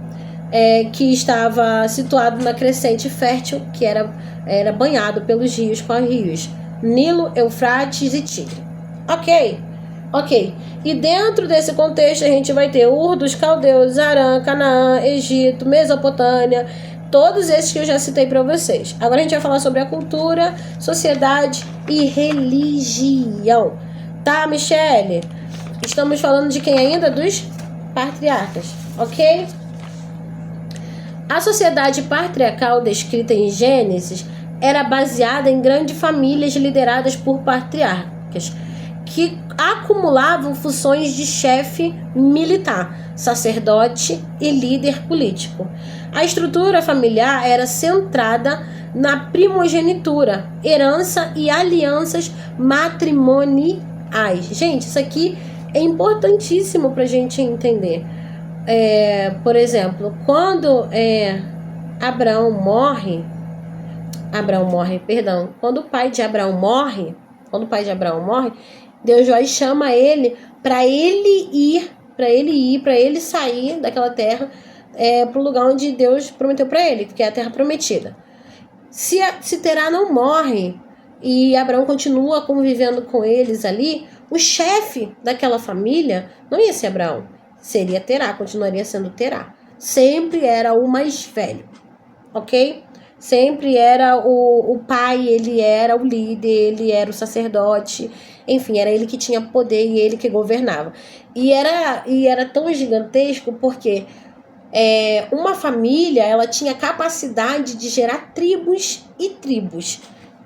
Speaker 1: que estava situado na crescente fértil, que era banhado pelos rios. Quais rios? Nilo, Eufrates e Tigre. Ok. E dentro desse contexto a gente vai ter Ur dos Caldeus, Arã, Canaã, Egito, Mesopotâmia, todos esses que eu já citei para vocês. Agora a gente vai falar sobre a cultura, sociedade e religião. Tá, Michele? Estamos falando de quem ainda? Dos patriarcas, ok? A sociedade patriarcal descrita em Gênesis era baseada em grandes famílias lideradas por patriarcas, que acumulavam funções de chefe militar, sacerdote e líder político. A estrutura familiar era centrada na primogenitura, herança e alianças matrimoniais. Gente, isso aqui é importantíssimo para a gente entender. Por exemplo, quando quando o pai de Abraão morre, Deus já chama ele para ele sair daquela terra para o lugar onde Deus prometeu para ele, que é a terra prometida. Se Terá não morre e Abraão continua convivendo com eles ali, o chefe daquela família não ia ser Abraão, seria Terá, continuaria sendo Terá. Sempre era o mais velho, ok? Sempre era o pai, ele era o líder, ele era o sacerdote, enfim, era ele que tinha poder e ele que governava. E era tão gigantesco porque uma família, ela tinha capacidade de gerar tribos e tribos.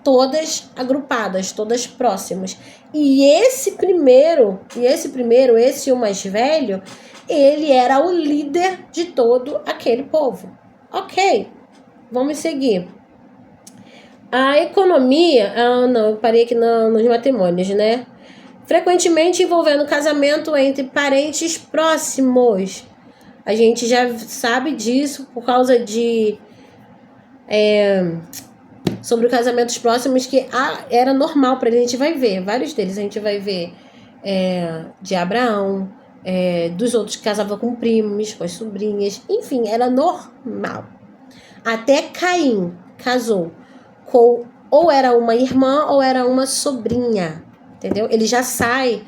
Speaker 1: todas agrupadas, todas próximas. E esse primeiro, esse o mais velho, ele era o líder de todo aquele povo. Ok, vamos seguir. A economia, eu parei aqui nos matrimônios, né? Frequentemente envolvendo casamento entre parentes próximos. A gente já sabe disso por causa de... sobre casamentos próximos que era normal para ele. A gente vai ver vários deles. A gente vai ver de Abraão, dos outros que casavam com primos, com as sobrinhas. Enfim, era normal. Até Caim casou com ou era uma irmã ou era uma sobrinha. Entendeu? Ele já sai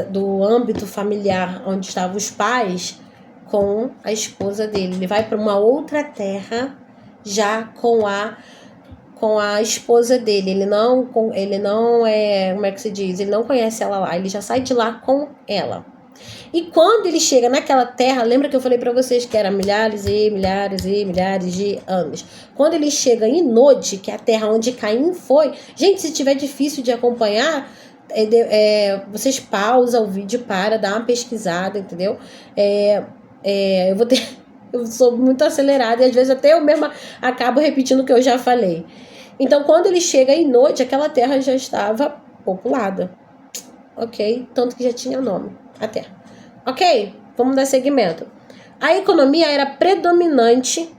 Speaker 1: do âmbito familiar onde estavam os pais com a esposa dele. Ele vai para uma outra terra já com a esposa dele. Ele não como é que se diz? Ele não conhece ela lá. Ele já sai de lá com ela. E quando ele chega naquela terra, lembra que eu falei para vocês que era milhares e milhares e milhares de anos. Quando ele chega em Nod, que é a terra onde Caim foi, gente, se tiver difícil de acompanhar, vocês pausam o vídeo para dar uma pesquisada, entendeu? Eu sou muito acelerada e às vezes até eu mesma acabo repetindo o que eu já falei. Então, quando ele chega em Nod, aquela terra já estava populada. Ok? Tanto que já tinha nome, a terra. Ok? Vamos dar seguimento. A economia era predominante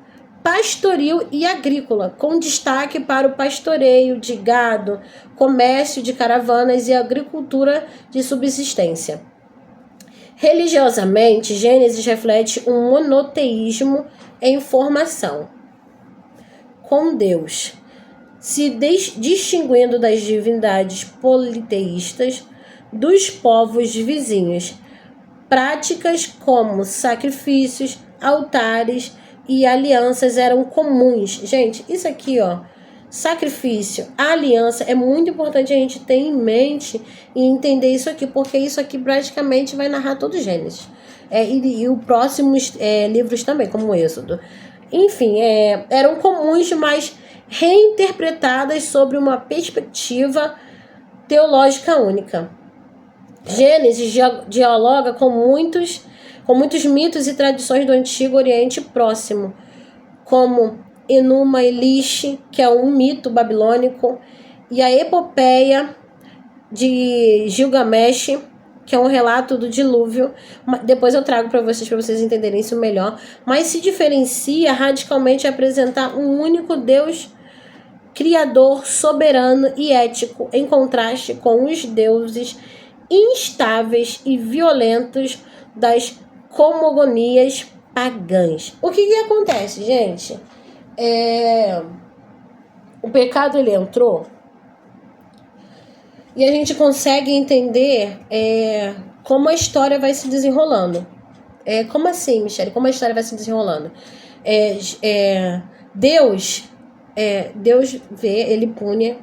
Speaker 1: pastoril e agrícola, com destaque para o pastoreio de gado, comércio de caravanas e agricultura de subsistência. Religiosamente, Gênesis reflete um monoteísmo em formação, com Deus, se distinguindo das divindades politeístas dos povos vizinhos. Práticas como sacrifícios, altares e alianças eram comuns. Gente, isso aqui, sacrifício, aliança, é muito importante a gente ter em mente e entender isso aqui, porque isso aqui praticamente vai narrar todo o Gênesis. E os próximos livros também, como o Êxodo. Enfim, eram comuns, mas reinterpretadas sobre uma perspectiva teológica única. Gênesis dialoga com muitos mitos e tradições do Antigo Oriente Próximo, como Enuma Elish, que é um mito babilônico, e a epopeia de Gilgamesh, que é um relato do dilúvio. Depois eu trago para vocês entenderem isso melhor. Mas se diferencia radicalmente apresentar um único Deus criador, soberano e ético, em contraste com os deuses instáveis e violentos das cosmogonias pagãs. O que acontece, gente? O pecado ele entrou e a gente consegue entender como a história vai se desenrolando. Como assim, Michele? Como a história vai se desenrolando? Deus ele pune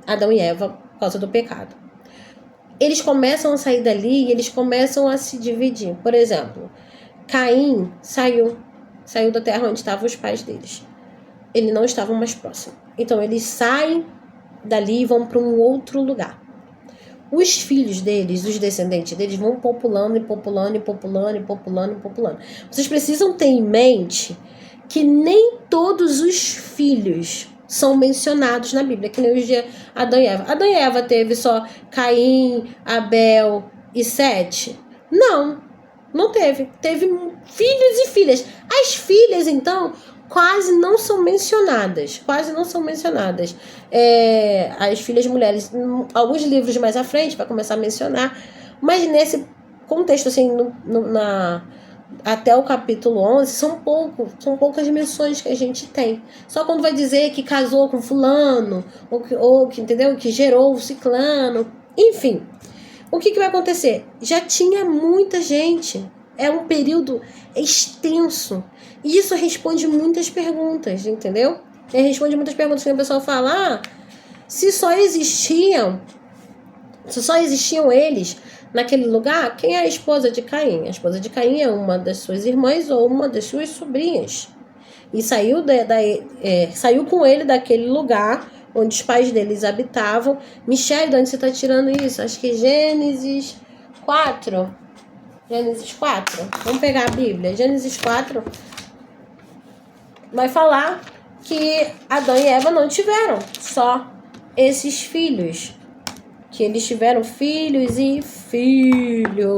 Speaker 1: Adão e Eva por causa do pecado. Eles começam a sair dali e eles começam a se dividir. Por exemplo, Caim saiu da terra onde estavam os pais deles. Eles não estavam mais próximos. Então, eles saem dali e vão para um outro lugar. Os filhos deles, os descendentes deles, vão populando e populando e populando e populando e populando. Vocês precisam ter em mente que nem todos os filhos são mencionados na Bíblia, que nem os de Adão e Eva. Adão e Eva teve só Caim, Abel e Sete? Não teve. Teve filhos e filhas. As filhas, então, quase não são mencionadas. As filhas mulheres, alguns livros mais à frente, vai começar a mencionar. Mas nesse contexto, assim, até o capítulo 11, são poucas menções que a gente tem. Só quando vai dizer que casou com fulano, ou que entendeu? Que gerou o ciclano. Enfim, o que vai acontecer? Já tinha muita gente. É um período extenso. E isso responde muitas perguntas, entendeu? Responde muitas perguntas que o pessoal fala, se só existiam eles naquele lugar, quem é a esposa de Caim? A esposa de Caim é uma das suas irmãs ou uma das suas sobrinhas. e saiu com ele daquele lugar onde os pais deles habitavam. Michele, de onde você está tirando isso? Acho que Gênesis 4. Gênesis 4. Vamos pegar a Bíblia. Gênesis 4 vai falar que Adão e Eva não tiveram só esses filhos. Que eles tiveram filhos e filhos.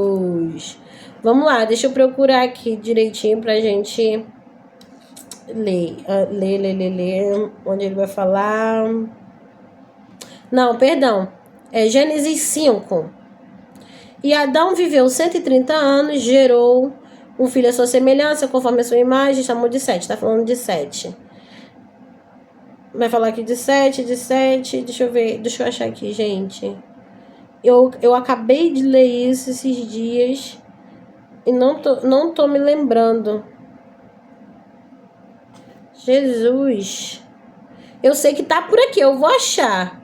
Speaker 1: Vamos lá, deixa eu procurar aqui direitinho pra gente ler. Ler. Onde ele vai falar... Não, perdão. É Gênesis 5. E Adão viveu 130 anos, gerou um filho à sua semelhança, conforme a sua imagem, chamou de Sete. Tá falando de Sete. Vai falar aqui de Sete. Deixa eu ver, deixa eu achar aqui, gente. Eu acabei de ler isso esses dias e não tô me lembrando. Jesus. Eu sei que tá por aqui, eu vou achar.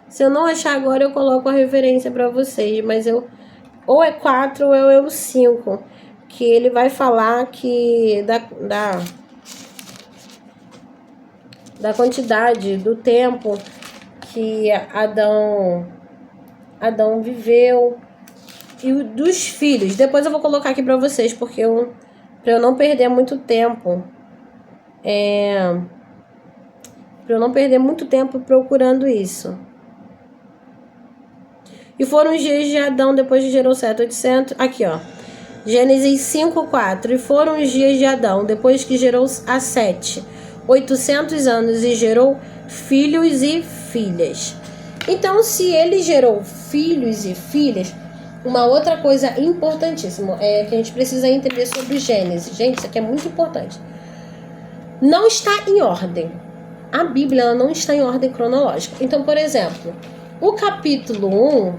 Speaker 1: Se eu não achar agora, eu coloco a referência pra vocês. Mas ou é 4 ou é o 5. Que ele vai falar que da quantidade, do tempo que Adão viveu. E dos filhos. Depois eu vou colocar aqui pra vocês, porque pra eu não perder muito tempo. Pra eu não perder muito tempo procurando isso. E foram os dias de Adão depois que gerou 700. Aqui, ó. Gênesis 5:4. E foram os dias de Adão depois que gerou a Sete 800 anos e gerou filhos e filhas. Então, se ele gerou filhos e filhas, uma outra coisa importantíssima é que a gente precisa entender sobre Gênesis. Gente, isso aqui é muito importante. Não está em ordem. A Bíblia ela não está em ordem cronológica. Então, por exemplo, o capítulo 1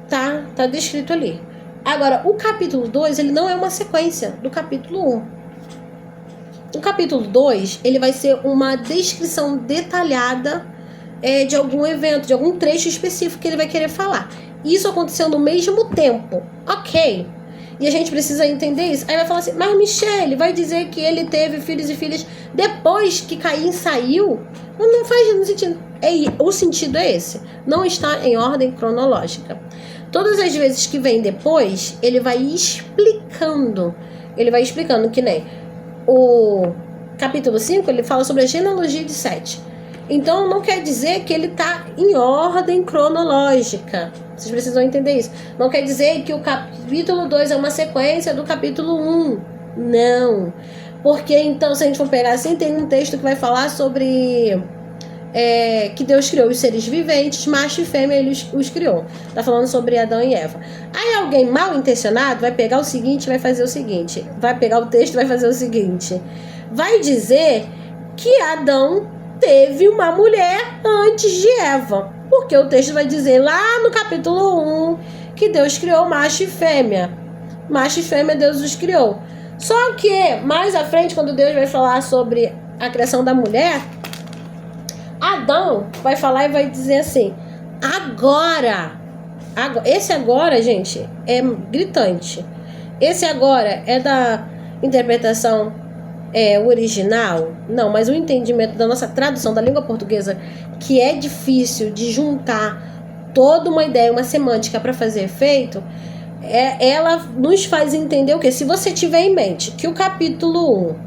Speaker 1: tá descrito ali. Agora, o capítulo 2, ele não é uma sequência do capítulo 1. O capítulo 2, ele vai ser uma descrição detalhada de algum evento, de algum trecho específico que ele vai querer falar. Isso aconteceu no mesmo tempo. Ok. E a gente precisa entender isso. Aí vai falar assim, mas Michele, vai dizer que ele teve filhos e filhas depois que Caim saiu? Não faz sentido. O sentido é esse. Não está em ordem cronológica. Todas as vezes que vem depois, ele vai explicando. Ele vai explicando que nem o capítulo 5, ele fala sobre a genealogia de Sete. Então, não quer dizer que ele está em ordem cronológica. Vocês precisam entender isso. Não quer dizer que o capítulo 2 é uma sequência do capítulo 1. Não. Porque, então, se a gente for pegar assim, tem um texto que vai falar sobre que Deus criou os seres viventes, macho e fêmea, ele os criou. Tá falando sobre Adão e Eva. Aí alguém mal intencionado vai pegar o seguinte, vai fazer o seguinte. Vai pegar o texto e vai fazer o seguinte. Vai dizer que Adão teve uma mulher antes de Eva. Porque o texto vai dizer lá no capítulo 1 que Deus criou macho e fêmea. Macho e fêmea Deus os criou. Só que mais à frente, quando Deus vai falar sobre a criação da mulher, Adão vai falar e vai dizer assim, esse agora, gente, é gritante. Esse agora é da interpretação original? Não, mas o entendimento da nossa tradução da língua portuguesa, que é difícil de juntar toda uma ideia, uma semântica para fazer efeito, ela nos faz entender o quê? Se você tiver em mente que o capítulo 1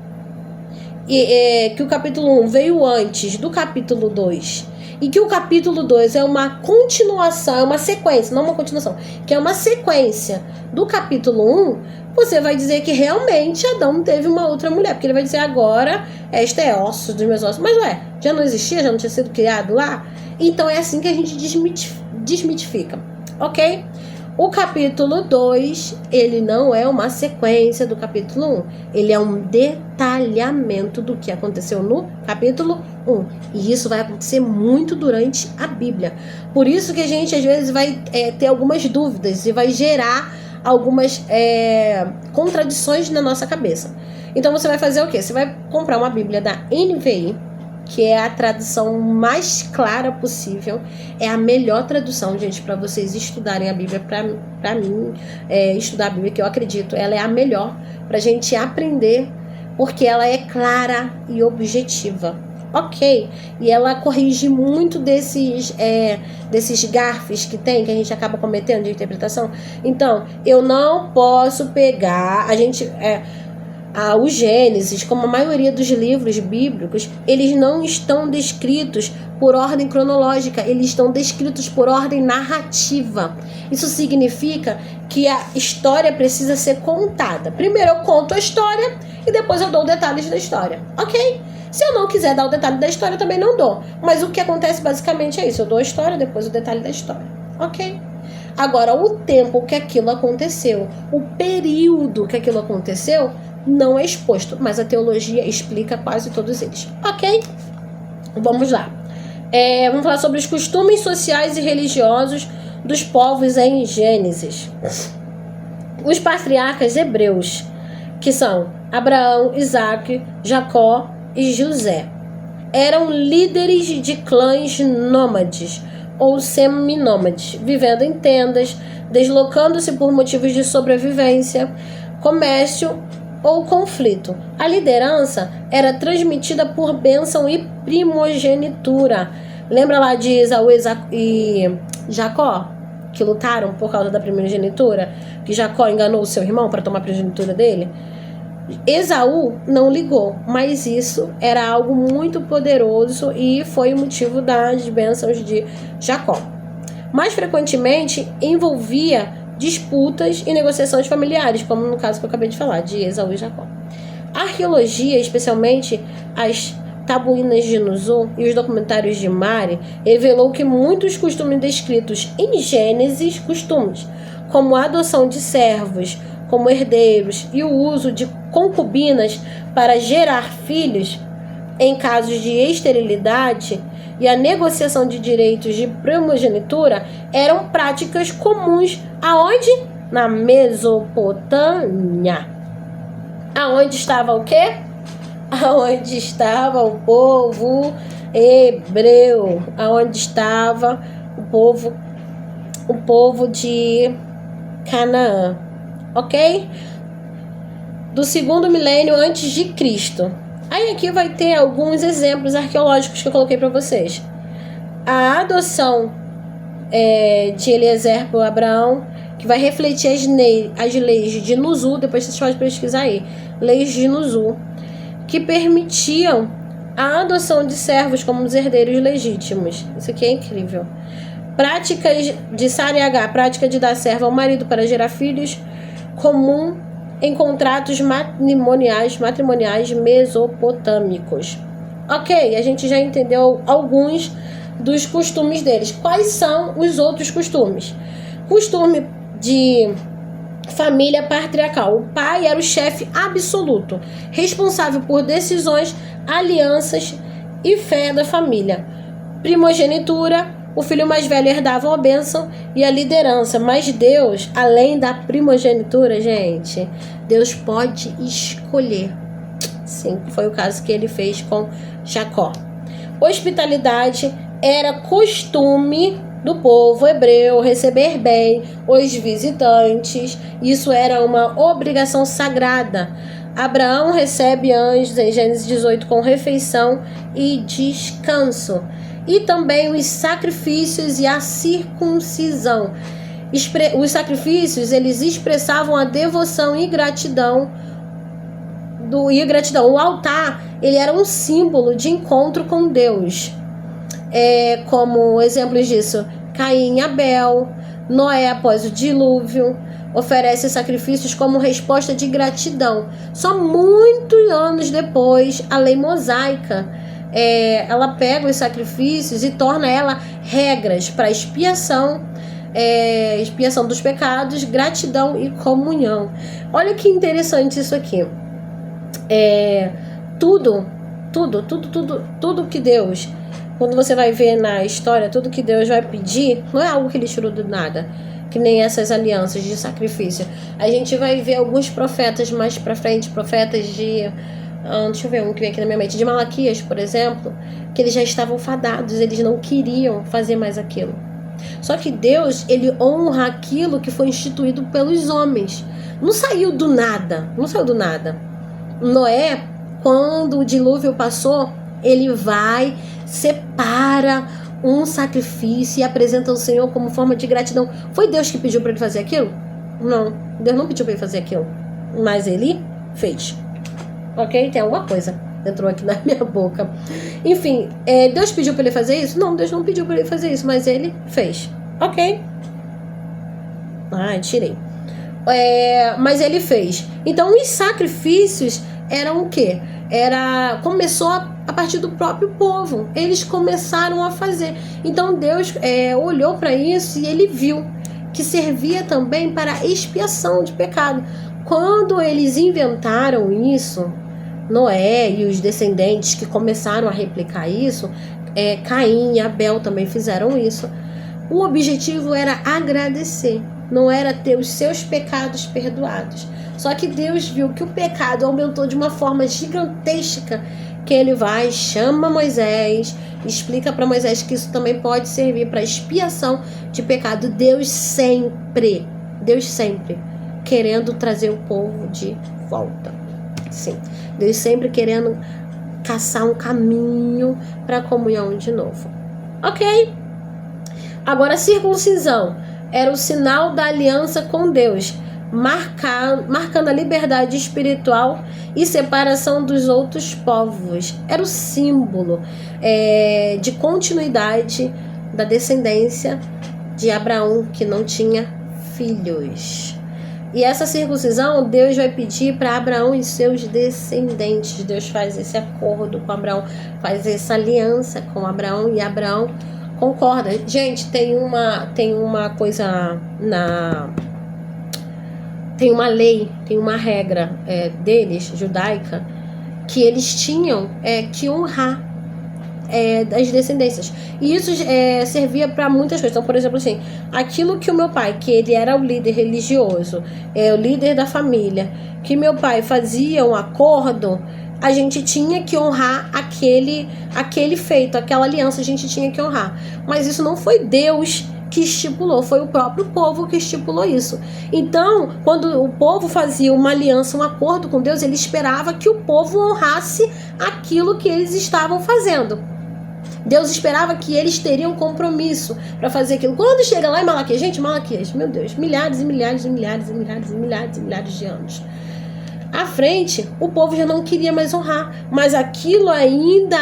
Speaker 1: que o capítulo 1 veio antes do capítulo 2 e que o capítulo 2 é uma continuação, é uma sequência, não uma continuação, que é uma sequência do capítulo 1, você vai dizer que realmente Adão teve uma outra mulher, porque ele vai dizer agora, esta é osso dos meus ossos, mas já não existia, já não tinha sido criado lá? Então é assim que a gente desmitifica, ok? O capítulo 2, ele não é uma sequência do capítulo 1. Ele é um detalhamento do que aconteceu no capítulo 1. E isso vai acontecer muito durante a Bíblia. Por isso que a gente, às vezes, vai ter algumas dúvidas e vai gerar algumas contradições na nossa cabeça. Então, você vai fazer o quê? Você vai comprar uma Bíblia da NVI. que é a tradução mais clara possível. É a melhor tradução, gente, para vocês estudarem a Bíblia. Para mim, estudar a Bíblia, que eu acredito, ela é a melhor pra gente aprender, porque ela é clara e objetiva. Ok? E ela corrige muito desses garfos que a gente acaba cometendo de interpretação. Então, eu não posso pegar... O Gênesis, como a maioria dos livros bíblicos, eles não estão descritos por ordem cronológica, eles estão descritos por ordem narrativa. Isso significa que a história precisa ser contada. Primeiro eu conto a história e depois eu dou detalhes da história, ok? Se eu não quiser dar o detalhe da história, eu também não dou. Mas o que acontece basicamente é isso: eu dou a história, depois o detalhe da história, ok? Agora, o tempo que aquilo aconteceu, o período que aquilo aconteceu, não é exposto, mas a teologia explica quase todos eles. Ok? Vamos lá. Vamos falar sobre os costumes sociais e religiosos dos povos em Gênesis. Os patriarcas hebreus, que são Abraão, Isaque, Jacó e José, eram líderes de clãs nômades ou seminômades, vivendo em tendas, deslocando-se por motivos de sobrevivência, comércio ou conflito. A liderança era transmitida por bênção e primogenitura. Lembra lá de Esaú e Jacó, que lutaram por causa da primogenitura? Que Jacó enganou o seu irmão para tomar a primogenitura dele? Esaú não ligou, mas isso era algo muito poderoso e foi o motivo das bênçãos de Jacó. Mais frequentemente envolvia disputas e negociações familiares, como no caso que eu acabei de falar, de Esaú e Jacó. A arqueologia, especialmente as tabuínas de Nuzu e os documentários de Mari, revelou que muitos costumes descritos em Gênesis, como a adoção de servos como herdeiros e o uso de concubinas para gerar filhos em casos de esterilidade e a negociação de direitos de primogenitura eram práticas comuns aonde? Na Mesopotâmia. Aonde estava o quê? Aonde estava o povo hebreu, aonde estava o povo de Canaã, ok? Do segundo milênio antes de Cristo. Aí aqui vai ter alguns exemplos arqueológicos que eu coloquei para vocês. A adoção de Eliezer por Abraão, que vai refletir as leis de Nuzu, depois vocês podem pesquisar aí, leis de Nuzu, que permitiam a adoção de servos como os herdeiros legítimos. Isso aqui é incrível. Práticas de Sariagá, prática de dar servo ao marido para gerar filhos, comum em contratos matrimoniais mesopotâmicos. Ok, a gente já entendeu alguns dos costumes deles. Quais são os outros costumes? Costume de família patriarcal. O pai era o chefe absoluto, responsável por decisões, alianças e fé da família. Primogenitura. O filho mais velho herdava a bênção e a liderança. Mas Deus, além da primogenitura, gente, Deus pode escolher. Sim, foi o caso que ele fez com Jacó. Hospitalidade era costume do povo hebreu receber bem os visitantes. Isso era uma obrigação sagrada. Abraão recebe anjos em Gênesis 18 com refeição e descanso. E também os sacrifícios e a circuncisão. Os sacrifícios, eles expressavam a devoção e gratidão. O altar, ele era um símbolo de encontro com Deus. Como exemplos disso, Caim e Abel, Noé após o dilúvio, oferece sacrifícios como resposta de gratidão. Só muitos anos depois, a lei mosaica, ela pega os sacrifícios e torna ela regras para expiação dos pecados, gratidão e comunhão. Olha que interessante isso aqui. Tudo que Deus, quando você vai ver na história, tudo que Deus vai pedir, não é algo que ele tirou do nada, que nem essas alianças de sacrifício. A gente vai ver alguns profetas mais pra frente, profetas de Deixa eu ver um que vem aqui na minha mente. De Malaquias, por exemplo, que eles já estavam fadados, eles não queriam fazer mais aquilo. Só que Deus, ele honra aquilo que foi instituído pelos homens. Não saiu do nada. Noé, quando o dilúvio passou, ele vai, separa um sacrifício e apresenta ao Senhor como forma de gratidão. Foi Deus que pediu para ele fazer aquilo? Não, Deus não pediu para ele fazer aquilo, mas ele fez. Ok? Tem alguma coisa entrou aqui na minha boca. Enfim, Deus pediu para ele fazer isso? Não, Deus não pediu para ele fazer isso, mas ele fez. Ok? Tirei. Mas ele fez. Então os sacrifícios eram o quê? Começou a partir do próprio povo. Eles começaram a fazer. Então Deus olhou para isso e ele viu que servia também para expiação de pecado. Quando eles inventaram isso, Noé e os descendentes que começaram a replicar isso, Caim e Abel também fizeram isso. O objetivo era agradecer, não era ter os seus pecados perdoados. Só que Deus viu que o pecado aumentou de uma forma gigantesca, que ele vai, chama Moisés, explica para Moisés que isso também pode servir para expiação de pecado. Deus sempre querendo trazer o povo de volta. Sim, Deus sempre querendo caçar um caminho para a comunhão de novo. Ok? Agora, a circuncisão era o sinal da aliança com Deus, marcando a liberdade espiritual e separação dos outros povos. Era o símbolo de continuidade da descendência de Abraão, que não tinha filhos. E essa circuncisão, Deus vai pedir para Abraão e seus descendentes. Deus faz esse acordo com Abraão, faz essa aliança com Abraão, e Abraão concorda. Gente, tem uma coisa tem uma lei, tem uma regra deles, judaica, que eles tinham que honrar das descendências. E isso servia para muitas coisas. Então, por exemplo, assim, aquilo que o meu pai, que ele era o líder religioso, o líder da família, que meu pai fazia um acordo, a gente tinha que honrar aquele feito, aquela aliança, a gente tinha que honrar. Mas isso não foi Deus que estipulou, foi o próprio povo que estipulou isso. Então, quando o povo fazia uma aliança, um acordo com Deus, ele esperava que o povo honrasse aquilo que eles estavam fazendo. Deus esperava que eles teriam compromisso para fazer aquilo. Quando chega lá em Malaquias, gente, Malaquias, meu Deus, milhares e milhares e milhares e milhares e milhares e milhares de anos à frente, o povo já não queria mais honrar, mas aquilo ainda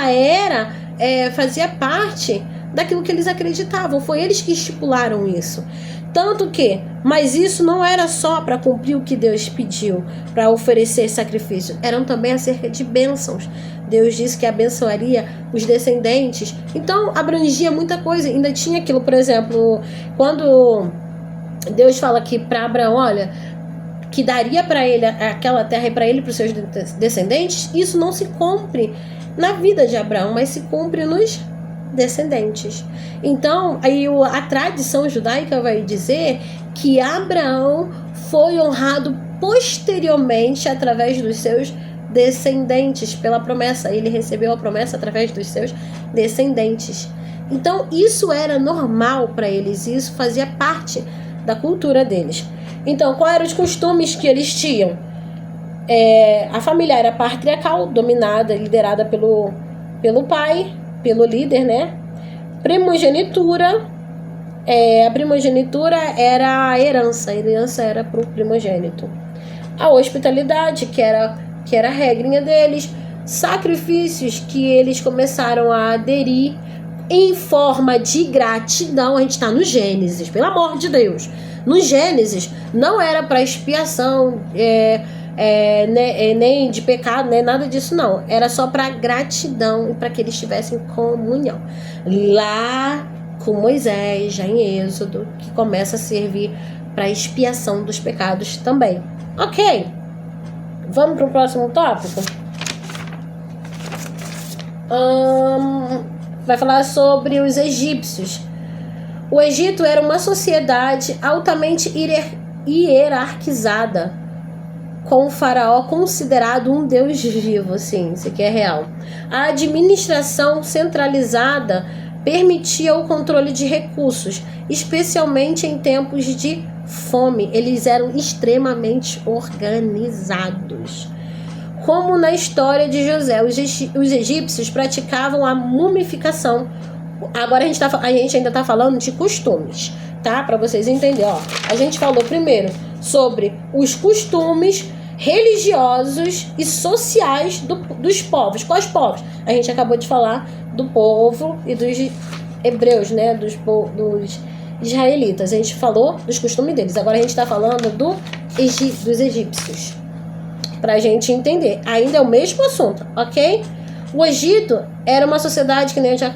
Speaker 1: fazia parte daquilo que eles acreditavam. Foi eles que estipularam isso. Tanto que, mas isso não era só para cumprir o que Deus pediu, para oferecer sacrifício, eram também acerca de bênçãos. Deus disse que abençoaria os descendentes, então abrangia muita coisa. Ainda tinha aquilo, por exemplo, quando Deus fala aqui para Abraão, olha, que daria para ele aquela terra e para ele e para os seus descendentes, isso não se cumpre na vida de Abraão, mas se cumpre nos descendentes. Então, aí a tradição judaica vai dizer que Abraão foi honrado posteriormente através dos seus descendentes, pela promessa. Ele recebeu a promessa através dos seus descendentes. Então, isso era normal para eles, isso fazia parte da cultura deles. Então, quais eram os costumes que eles tinham? A família era patriarcal, dominada, liderada pelo pai, pelo líder, né? Primogenitura, a primogenitura era a herança era para o primogênito. A hospitalidade, que era a regrinha deles. Sacrifícios que eles começaram a aderir em forma de gratidão. A gente está no Gênesis, pelo amor de Deus. No Gênesis não era para expiação, nem de pecado, nem nada disso, não. Era só para gratidão e para que eles tivessem comunhão. Lá com Moisés, já em Êxodo, que começa a servir para expiação dos pecados também. Ok? Vamos para o próximo tópico? Vai falar sobre os egípcios. O Egito era uma sociedade altamente hierarquizada, com o faraó considerado um deus vivo, sim, isso aqui é real. A administração centralizada permitia o controle de recursos, especialmente em tempos de fome. Eles eram extremamente organizados. Como na história de José, os egípcios praticavam a mumificação. Agora a gente ainda está falando de costumes, tá? Para vocês entenderem. Ó, a gente falou primeiro sobre os costumes religiosos e sociais dos povos. Quais povos? A gente acabou de falar do povo e dos hebreus, né? Dos israelitas. A gente falou dos costumes deles. Agora a gente está falando dos egípcios. Pra gente entender. Ainda é o mesmo assunto, ok? O Egito era uma sociedade que nem eu já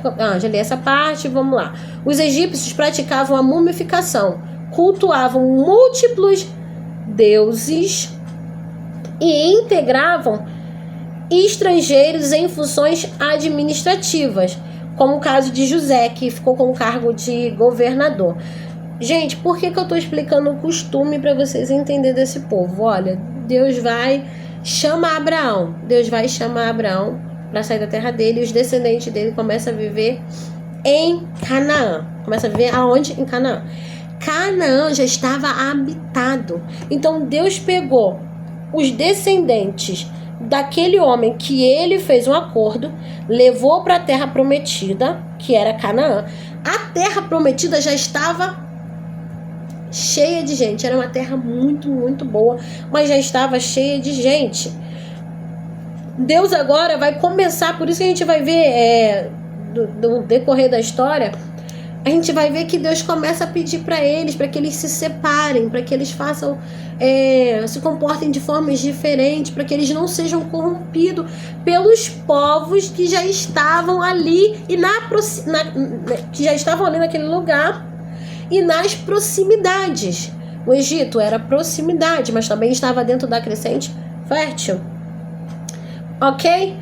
Speaker 1: li essa parte, vamos lá. Os egípcios praticavam a mumificação, cultuavam múltiplos deuses e integravam estrangeiros em funções administrativas, como o caso de José, que ficou com o cargo de governador. Gente, por que eu estou explicando o costume para vocês entenderem desse povo? Olha, Deus vai chamar Abraão. Deus vai chamar Abraão para sair da terra dele e os descendentes dele começam a viver em Canaã. Começa a viver aonde? Em Canaã. Canaã já estava habitado. Então Deus pegou os descendentes daquele homem que ele fez um acordo, levou para a terra prometida, que era Canaã. A terra prometida já estava cheia de gente. Era uma terra muito, muito boa, mas já estava cheia de gente. Deus agora vai começar, por isso que a gente vai ver do decorrer da história, a gente vai ver que Deus começa a pedir para que eles se separem, para que eles façam, se comportem de formas diferentes, para que eles não sejam corrompidos pelos povos que já estavam ali e que já estavam ali naquele lugar e nas proximidades. O Egito era proximidade, mas também estava dentro da crescente fértil. Ok?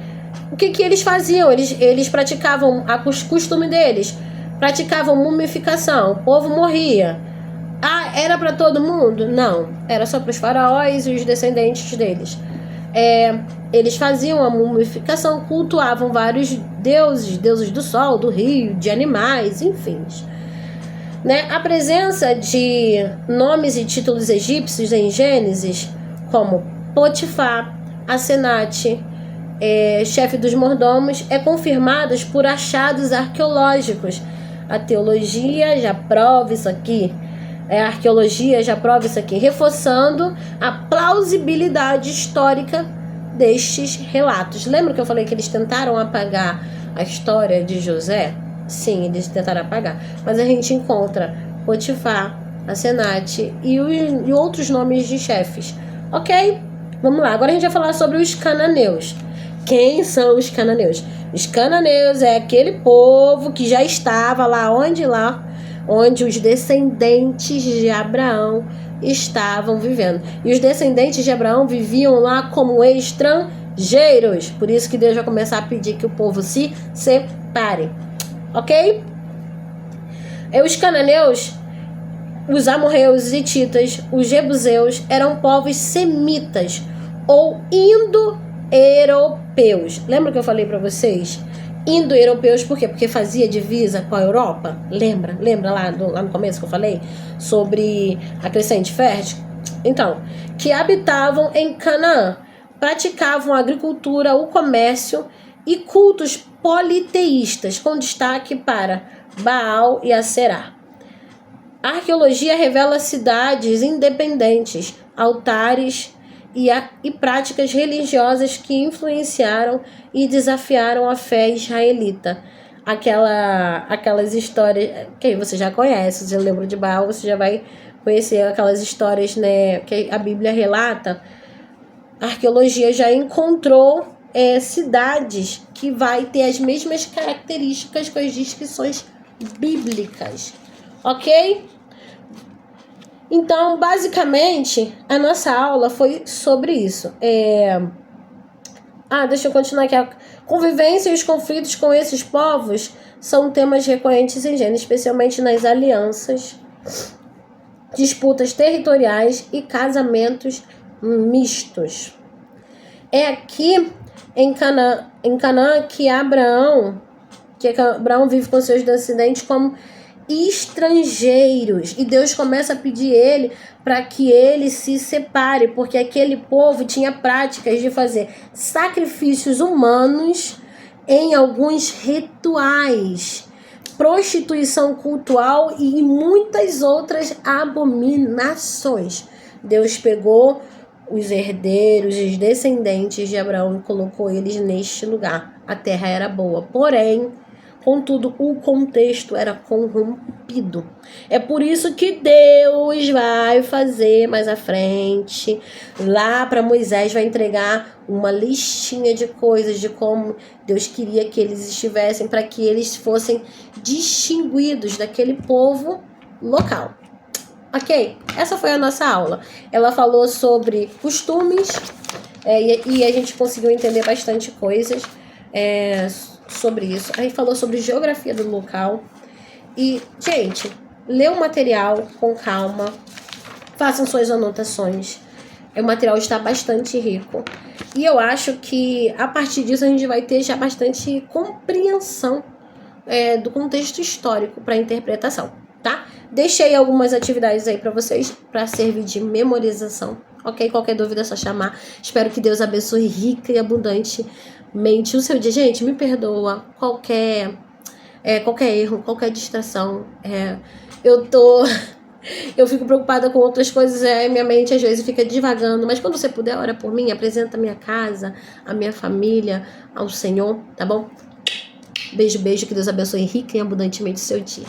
Speaker 1: O que eles faziam? Eles praticavam o costume deles. Praticavam mumificação, o povo morria. Era para todo mundo? Não, era só para os faraós e os descendentes deles. Eles faziam a mumificação, cultuavam vários deuses do sol, do rio, de animais, enfim. Né? A presença de nomes e títulos egípcios em Gênesis, como Potifar, Asenate, chefe dos mordomos, é confirmada por achados arqueológicos. A teologia já prova isso aqui. A arqueologia já prova isso aqui, reforçando a plausibilidade histórica destes relatos. Lembra que eu falei que eles tentaram apagar a história de José? Sim, eles tentaram apagar. Mas a gente encontra Potifar, Asenate e outros nomes de chefes. Ok? Vamos lá. Agora a gente vai falar sobre os cananeus. Quem são os cananeus? Os cananeus é aquele povo que já estava lá onde os descendentes de Abraão estavam vivendo. E os descendentes de Abraão viviam lá como estrangeiros. Por isso que Deus vai começar a pedir que o povo se separe. Ok? Os cananeus, os amorreus, os hititas, os jebuseus eram povos semitas ou indo-europeus. Lembra que eu falei para vocês? Indo-europeus por quê? Porque fazia divisa com a Europa. Lembra lá no começo que eu falei sobre a crescente fértil? Então, que habitavam em Canaã, praticavam a agricultura, o comércio e cultos politeístas, com destaque para Baal e Aserá. A arqueologia revela cidades independentes, altares e práticas religiosas que influenciaram e desafiaram a fé israelita. Aquelas histórias que você já conhece, você lembra de Baal, você já vai conhecer aquelas histórias, né, que a Bíblia relata. A arqueologia já encontrou cidades que vai ter as mesmas características com as descrições bíblicas, ok? Então, basicamente, a nossa aula foi sobre isso. Deixa eu continuar aqui. A convivência e os conflitos com esses povos são temas recorrentes em Gênesis, especialmente nas alianças, disputas territoriais e casamentos mistos. É aqui em Canaã que Abraão vive com seus descendentes como estrangeiros. E Deus começa a pedir ele para que ele se separe, porque aquele povo tinha práticas de fazer sacrifícios humanos em alguns rituais, prostituição cultural e muitas outras abominações. Deus pegou os herdeiros, os descendentes de Abraão e colocou eles neste lugar. A terra era boa, porém, contudo, o contexto era corrompido. É por isso que Deus vai fazer mais à frente, lá para Moisés, vai entregar uma listinha de coisas, de como Deus queria que eles estivessem, para que eles fossem distinguidos daquele povo local. Ok? Essa foi a nossa aula. Ela falou sobre costumes e a gente conseguiu entender bastante coisas sobre isso. Aí falou sobre geografia do local. E, gente, lê o material com calma. Façam suas anotações. O material está bastante rico. E eu acho que, a partir disso, a gente vai ter já bastante compreensão do contexto histórico para interpretação, tá? Deixei algumas atividades aí para vocês, para servir de memorização, ok? Qualquer dúvida é só chamar. Espero que Deus abençoe rica e abundantemente o seu dia. Gente, me perdoa qualquer erro, qualquer distração. Eu fico preocupada com outras coisas, minha mente às vezes fica divagando, mas quando você puder, ora por mim, apresenta a minha casa, a minha família ao Senhor, tá bom? Beijo, beijo, que Deus abençoe rica e abundantemente o seu dia.